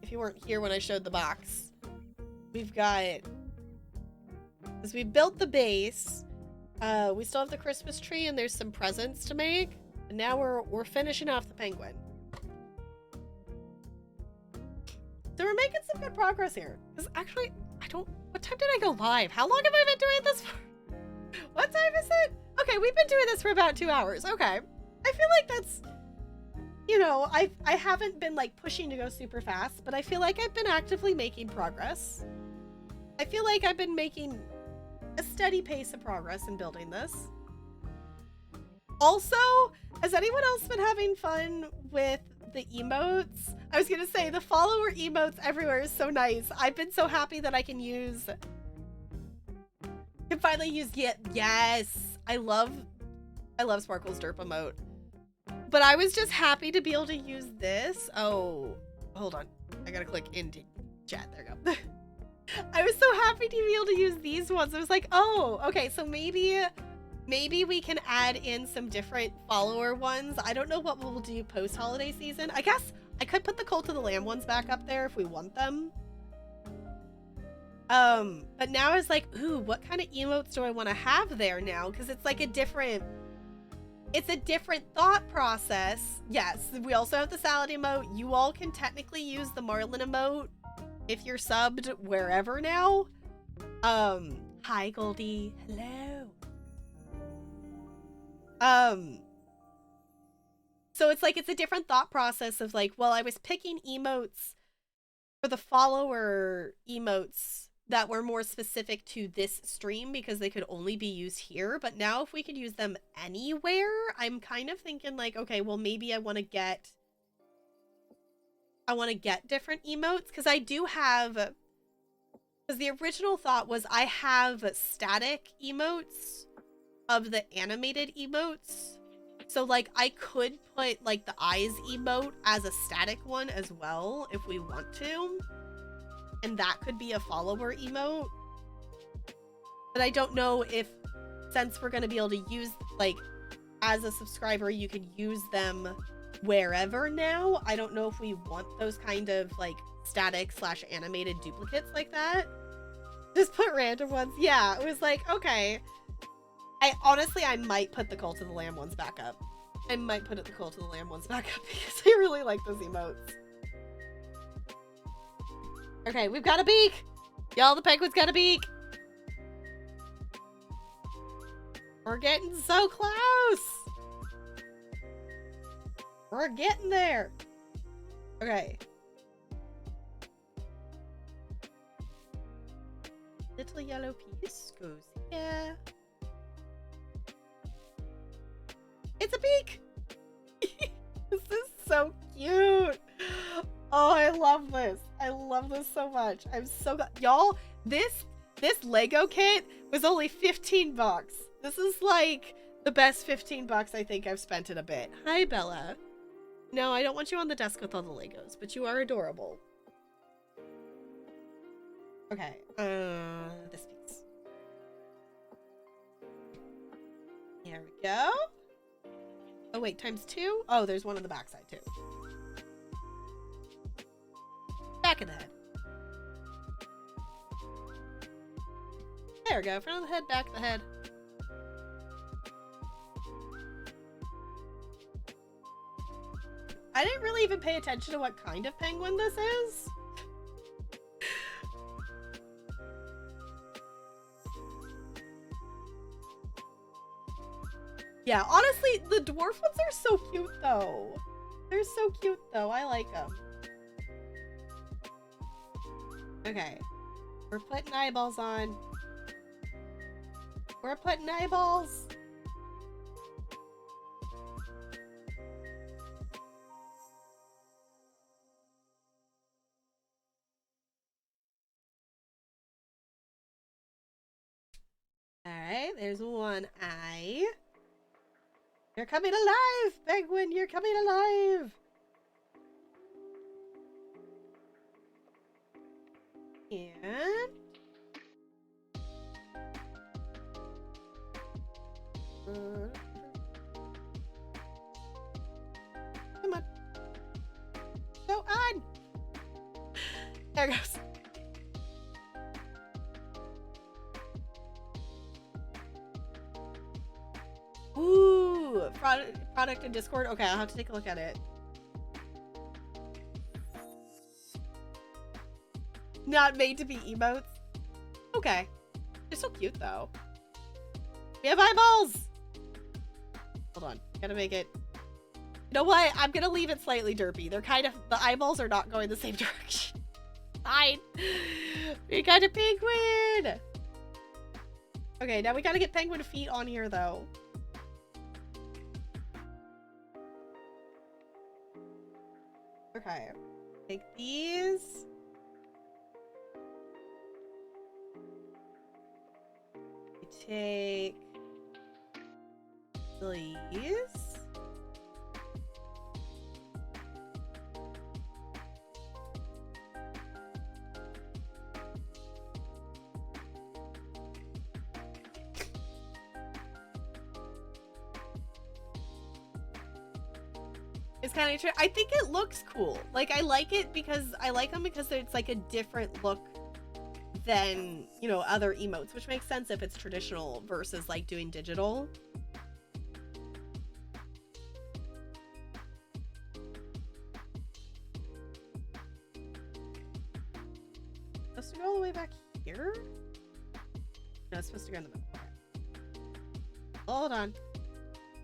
If you weren't here when I showed the box, we've got, as we built the base, we still have the Christmas tree and there's some presents to make. And now we're finishing off the penguin. So we're making some good progress here. Because actually, what time did I go live? How long have I been doing this for? What time is it? Okay, we've been doing this for about 2 hours. Okay. I feel like that's, you know, I haven't been like pushing to go super fast, but I feel like I've been actively making progress. I feel like I've been making a steady pace of progress in building this. Also, has anyone else been having fun with the emotes? I was gonna say, the follower emotes everywhere is so nice. I've been so happy that I can finally use, yes, I love Sparkle's derp emote. But I was just happy to be able to use this. Oh, hold on. I gotta click into chat. There we go. I was so happy to be able to use these ones. I was like, oh, okay, so maybe we can add in some different follower ones. I don't know what we'll do post-holiday season. I guess I could put the Cult of the Lamb ones back up there if we want them. But now I was like, ooh, what kind of emotes do I want to have there now? Because it's like a different thought process. Yes, we also have the salad emote. You all can technically use the Marlin emote if you're subbed wherever now. Hi Goldie, hello. So it's like, it's a different thought process of like, well, I was picking emotes for the follower emotes that were more specific to this stream because they could only be used here. But now if we could use them anywhere, I'm kind of thinking like, okay, well, maybe I want to get different emotes, because I do have, because the original thought was I have static emotes of the animated emotes. So like I could put like the eyes emote as a static one as well if we want to. And that could be a follower emote. But I don't know if, since we're going to be able to use, like, as a subscriber, you can use them wherever now. I don't know if we want those kind of, like, static / animated duplicates like that. Just put random ones. Yeah, it was like, okay. I might put the Cult of the Lamb ones back up. I might put the Cult of the Lamb ones back up because I really like those emotes. Okay, we've got a beak! Y'all, the penguin's got a beak! We're getting so close! We're getting there! Okay. Little yellow piece goes here. It's a beak! This is so cute! Oh, I love this. I love this so much. I'm so glad. Y'all, this Lego kit was only 15 bucks. This is like the best 15 bucks I think I've spent in a bit. Hi, Bella. No, I don't want you on the desk with all the Legos, but you are adorable. Okay, this piece. Here we go. Oh wait, ×2? Oh, there's one on the backside too. Back of the head. There we go. Front of the head, back of the head. I didn't really even pay attention to what kind of penguin this is. Yeah, honestly, the dwarf ones are so cute, though. They're so cute, though. I like them. Okay. We're putting eyeballs on. We're putting eyeballs. Alright, there's one eye. You're coming alive, Penguin! You're coming alive! And... come on. Go on! There it goes. Ooh, product in Discord. Okay, I'll have to take a look at it. Not made to be emotes. Okay. They're so cute, though. We have eyeballs! Hold on. Gotta make it... You know what? I'm gonna leave it slightly derpy. They're kind of... The eyeballs are not going the same direction. Fine. We got a penguin! Okay, now we gotta get penguin feet on here, though. Okay. Take these. We take these. It's kind of true. I think it looks cool. Like, I like it because I like them because it's like a different look than, you know, other emotes, which makes sense if it's traditional versus like doing digital. Supposed to go all the way back here? No, it's supposed to go in the middle. Okay. Hold on.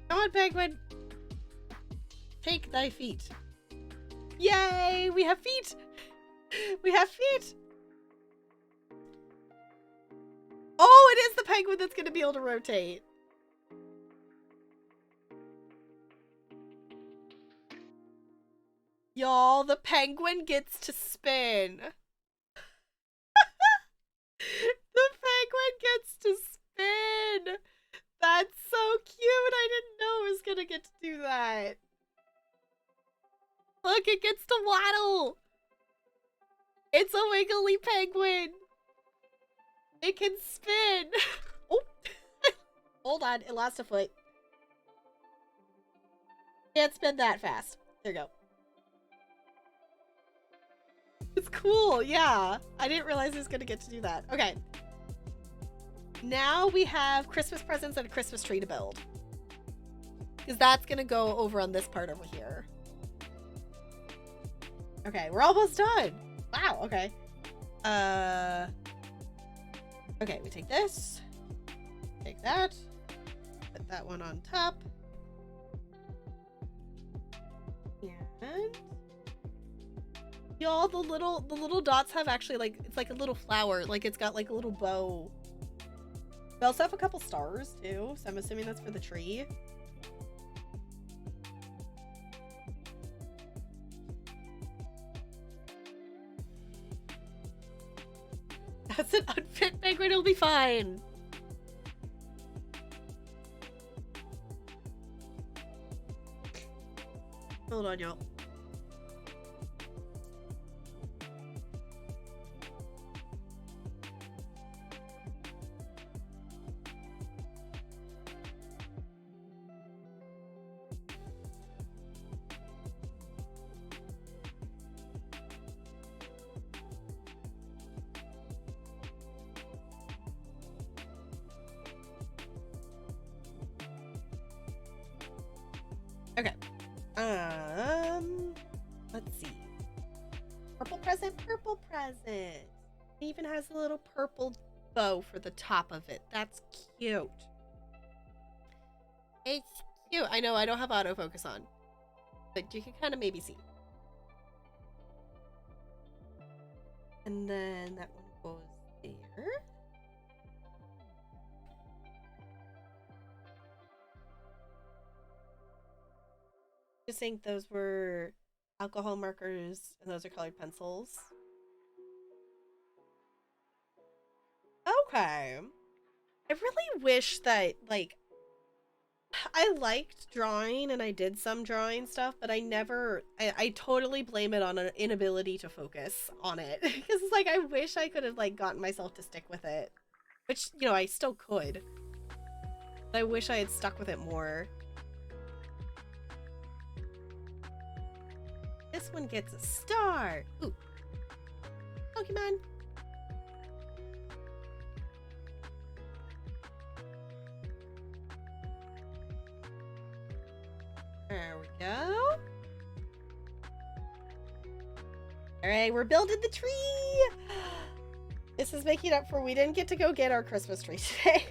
Come on, penguin. Take thy feet. Yay! We have feet! We have feet! Oh, it is the penguin that's gonna be able to rotate. Y'all, the penguin gets to spin. The penguin gets to spin! That's so cute! I didn't know it was gonna get to do that. Look, it gets to waddle! It's a wiggly penguin! It can spin! Oh! Hold on, it lost a foot. Can't spin that fast. There you go. It's cool, yeah. I didn't realize it was gonna get to do that. Okay. Now we have Christmas presents and a Christmas tree to build. Because that's gonna go over on this part over here. Okay, we're almost done. Wow, okay. Okay, we take this. Take that. Put that one on top. And y'all, the little dots have actually like, it's like a little flower. Like it's got like a little bow. We also have a couple stars too, so I'm assuming that's for the tree. That's an unfit penguin, it'll be fine. Hold on, y'all. Okay. Let's see. Purple present, purple present. It even has a little purple bow for the top of it. That's cute. It's cute. I know I don't have autofocus on, but you can kind of maybe see. And then that one goes there. Just think those were alcohol markers and those are colored pencils. Okay. I really wish that, like, I liked drawing and I did some drawing stuff, but I totally blame it on an inability to focus on it. Because it's like, I wish I could have, like, gotten myself to stick with it. Which, you know, I still could. But I wish I had stuck with it more. This one gets a star. Ooh. Pokemon. There we go. Alright, we're building the tree! This is making up for we didn't get to go get our Christmas tree today.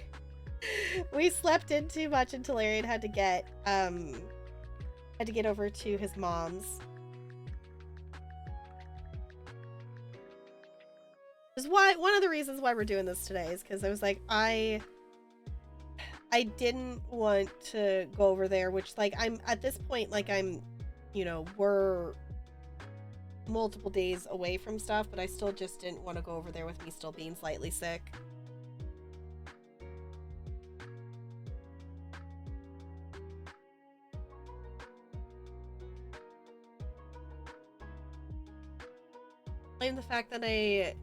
We slept in too much until Arian had to get over to his mom's. Which is why one of the reasons why we're doing this today is because I was like, I didn't want to go over there, which, like, I'm at this point, like, I'm, you know, we're multiple days away from stuff, but I still just didn't want to go over there with me still being slightly sick. Blame the fact that I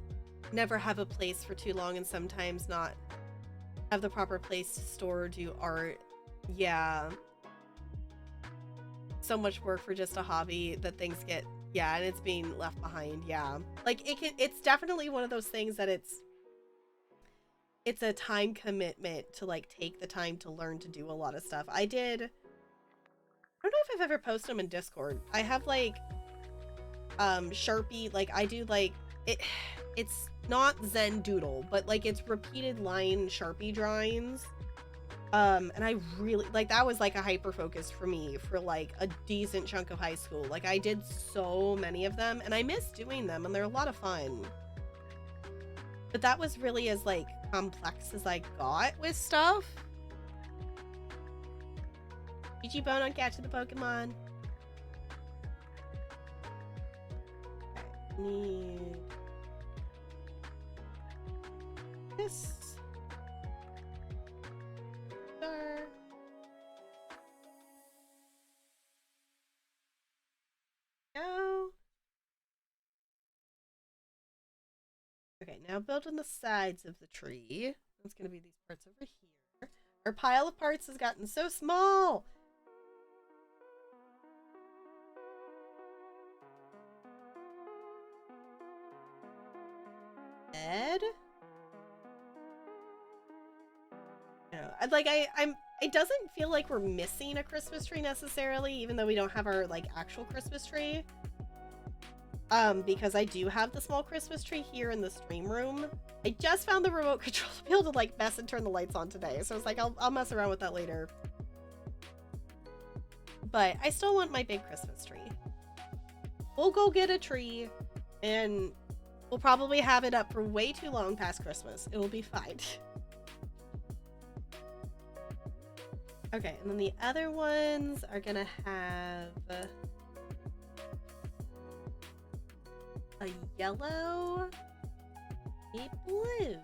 never have a place for too long and sometimes not have the proper place to store or do art. Yeah. So much work for just a hobby that things get, yeah, and it's being left behind. Yeah. Like, it's definitely one of those things that it's a time commitment to, like, take the time to learn to do a lot of stuff. I don't know if I've ever posted them in Discord. I have, like, Sharpie, like, I do, like, it's not Zen Doodle, but, like, it's repeated line Sharpie drawings. And I really, like, that was, like, a hyper focus for me for, like, a decent chunk of high school. Like, I did so many of them, and I miss doing them, and they're a lot of fun. But that was really as, like, complex as I got with stuff. GG Bone on catching the Pokemon. Okay, need this. Star. Go. Okay, now build on the sides of the tree. It's gonna be these parts over here. Our pile of parts has gotten so small. Bed. Like, it doesn't feel like we're missing a Christmas tree necessarily, even though we don't have our, like, actual Christmas tree. Because I do have the small Christmas tree here in the stream room. I just found the remote control to be able to, like, mess and turn the lights on today, so it's like, I'll mess around with that later. But I still want my big Christmas tree. We'll go get a tree, and we'll probably have it up for way too long past Christmas. It will be fine. Okay, and then the other ones are gonna have a yellow, a blue.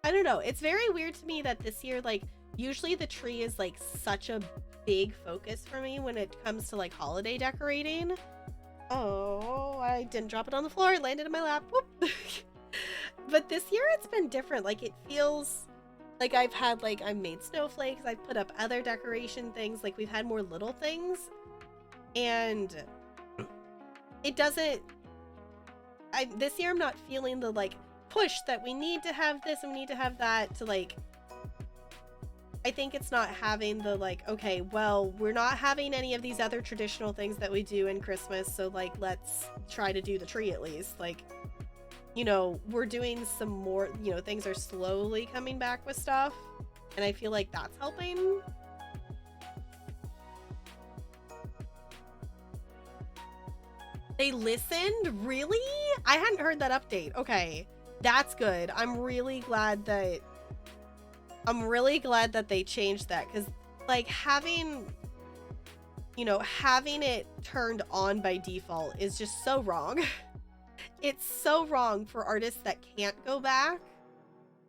I don't know, it's very weird to me that this year, like, usually the tree is, like, such a big focus for me when it comes to, like, holiday decorating. Oh, I didn't drop it on the floor. It landed in my lap. Whoop. But this year it's been different. Like, it feels like I've made snowflakes. I've put up other decoration things. Like, we've had more little things. And it doesn't... this year I'm not feeling the, like, push that we need to have this and we need to have that to, like... I think it's not having the like, okay, well, we're not having any of these other traditional things that we do in Christmas, so like let's try to do the tree at least. Like, you know, we're doing some more, you know, things are slowly coming back with stuff, and I feel like that's helping. They listened? Really? I hadn't heard that update. Okay, that's good. I'm really glad that they changed that, because like having, you know, having it turned on by default is just so wrong. It's so wrong for artists that can't go back.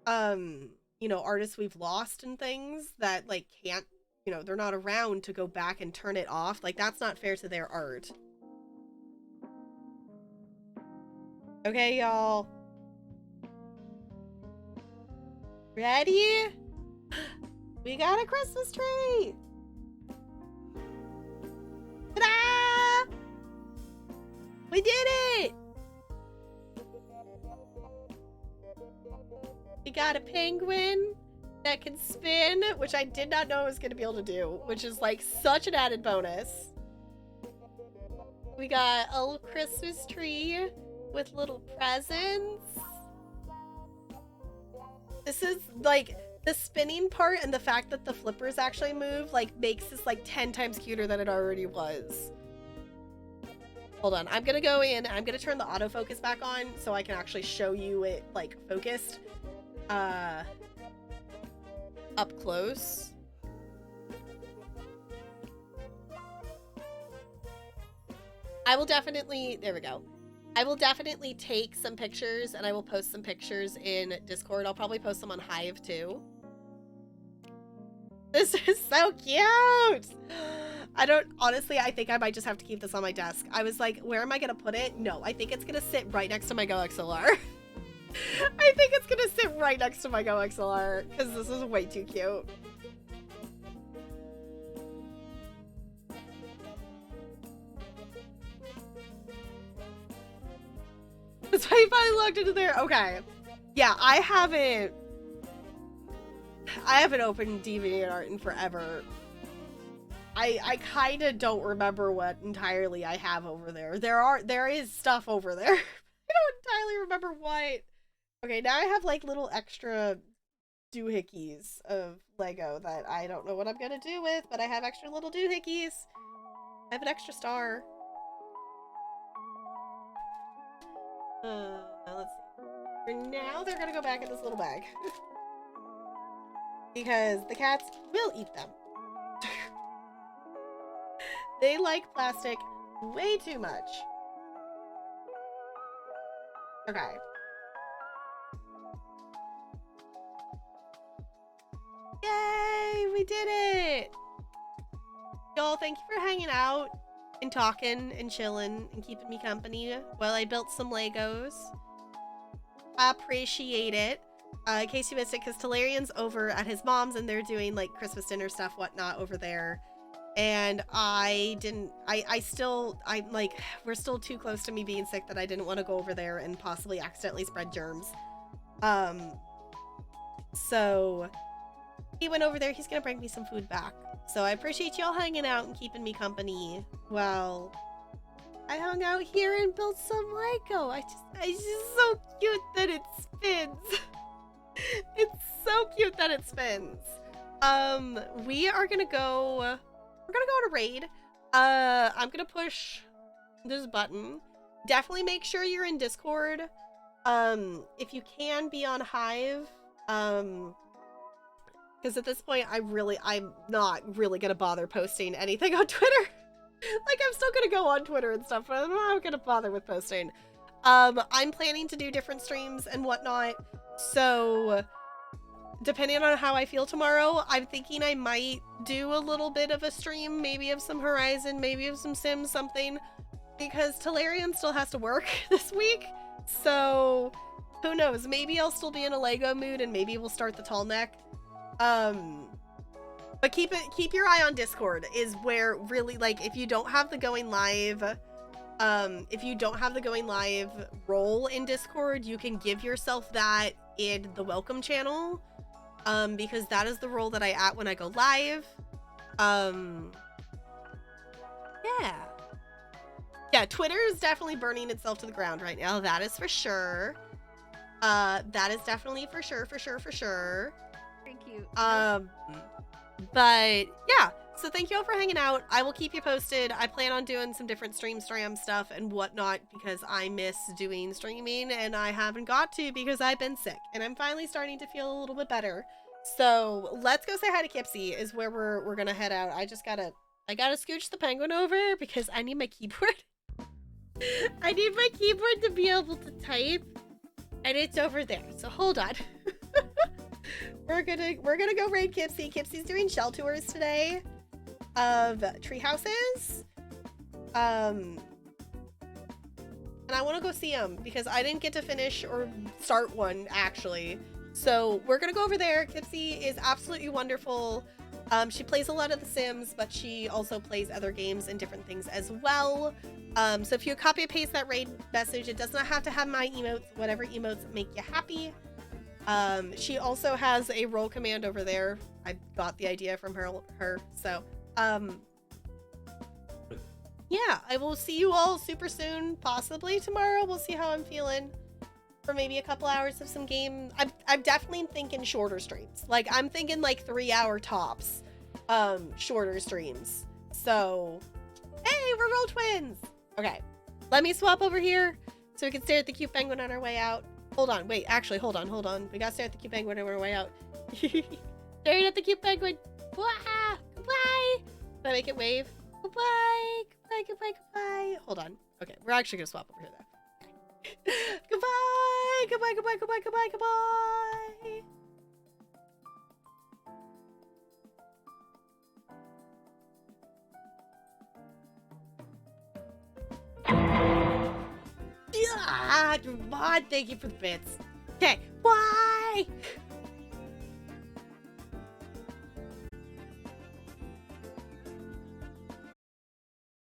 You know, artists we've lost and things that like can't, you know, they're not around to go back and turn it off. Like, that's not fair to their art. Okay, y'all. Ready? We got a Christmas tree! Ta-da! We did it! We got a penguin that can spin, which I did not know I was going to be able to do, which is like such an added bonus. We got a little Christmas tree with little presents. This is like the spinning part, and the fact that the flippers actually move like makes this like 10 times cuter than it already was. Hold on, I'm gonna go in, I'm gonna turn the autofocus back on so I can actually show you it like focused up close. I will definitely, there we go. I will definitely take some pictures, and I will post some pictures in Discord. I'll probably post them on Hive too. This is so cute! I don't, honestly, I think I might just have to keep this on my desk. I was like, where am I gonna put it? No, I think it's gonna sit right next to my Go XLR. I think it's gonna sit right next to my Go XLR, because this is way too cute. That's why you finally logged into there. Okay. Yeah, I haven't opened DeviantArt in forever. I kind of don't remember what entirely I have over there. There is stuff over there. I don't entirely remember what. Okay, now I have like little extra doohickeys of Lego that I don't know what I'm gonna do with, but I have extra little doohickeys. I have an extra star. Let's see. For now, they're gonna go back in this little bag. Because the cats will eat them. They like plastic way too much. Okay. Yay! We did it! Y'all, thank you for hanging out and talking and chilling and keeping me company while I built some Legos. I appreciate it. In case you missed it, because Talarian's over at his mom's and they're doing like Christmas dinner stuff, whatnot over there. And I'm like, we're still too close to me being sick that I didn't want to go over there and possibly accidentally spread germs. So he went over there. He's gonna bring me some food back. So I appreciate y'all hanging out and keeping me company while I hung out here and built some Lego. It's just so cute that it spins. It's so cute that it spins. We're gonna go on a raid. I'm gonna push this button. Definitely make sure you're in Discord. If you can be on Hive, because at this point I'm not really gonna bother posting anything on Twitter. Like, I'm still gonna go on Twitter and stuff, but I'm not gonna bother with posting. I'm planning to do different streams and whatnot, so depending on how I feel tomorrow, I'm thinking I might do a little bit of a stream, maybe of some Horizon, maybe of some Sims, something, because Talarian still has to work this week, so who knows, maybe I'll still be in a Lego mood and maybe we'll start the tall neck. But keep your eye on Discord is where really, like, if you don't have the going live role in Discord, you can give yourself that in the welcome channel. because that is the role that I at when I go live. Yeah. Yeah, Twitter is definitely burning itself to the ground right now. That is for sure. That is definitely for sure. Thank you. But yeah, so thank you all for hanging out. I will keep you posted. I plan on doing some different stream stuff and whatnot because I miss doing streaming and I haven't got to because I've been sick and I'm finally starting to feel a little bit better. So let's go say hi to Kipsy is where we're gonna head out. I gotta scooch the penguin over because I need my keyboard. I need my keyboard to be able to type, and it's over there. So hold on. We're gonna go raid Kipsy. Kipsy's doing shell tours today of tree houses. And I want to go see them because I didn't get to finish or start one actually. So we're gonna go over there. Kipsy is absolutely wonderful. She plays a lot of The Sims, but she also plays other games and different things as well. So if you copy and paste that raid message, it does not have to have my emotes, whatever emotes make you happy. She also has a role command over there. I got the idea from her. So, yeah, I will see you all super soon, possibly tomorrow. We'll see how I'm feeling for maybe a couple hours of some game. I'm definitely thinking shorter streams. Like, I'm thinking like 3-hour tops, shorter streams. So, hey, we're roll twins. Okay, let me swap over here so we can stare at the cute penguin on our way out. Hold on, wait, actually, hold on. We gotta stare at the cute penguin on our way out. Staring at the cute penguin. Wah! Goodbye. Can I make it wave? Goodbye. Hold on. Okay, we're actually gonna swap over here though. Goodbye. Yeah, Mod, thank you for the bits. Okay, bye.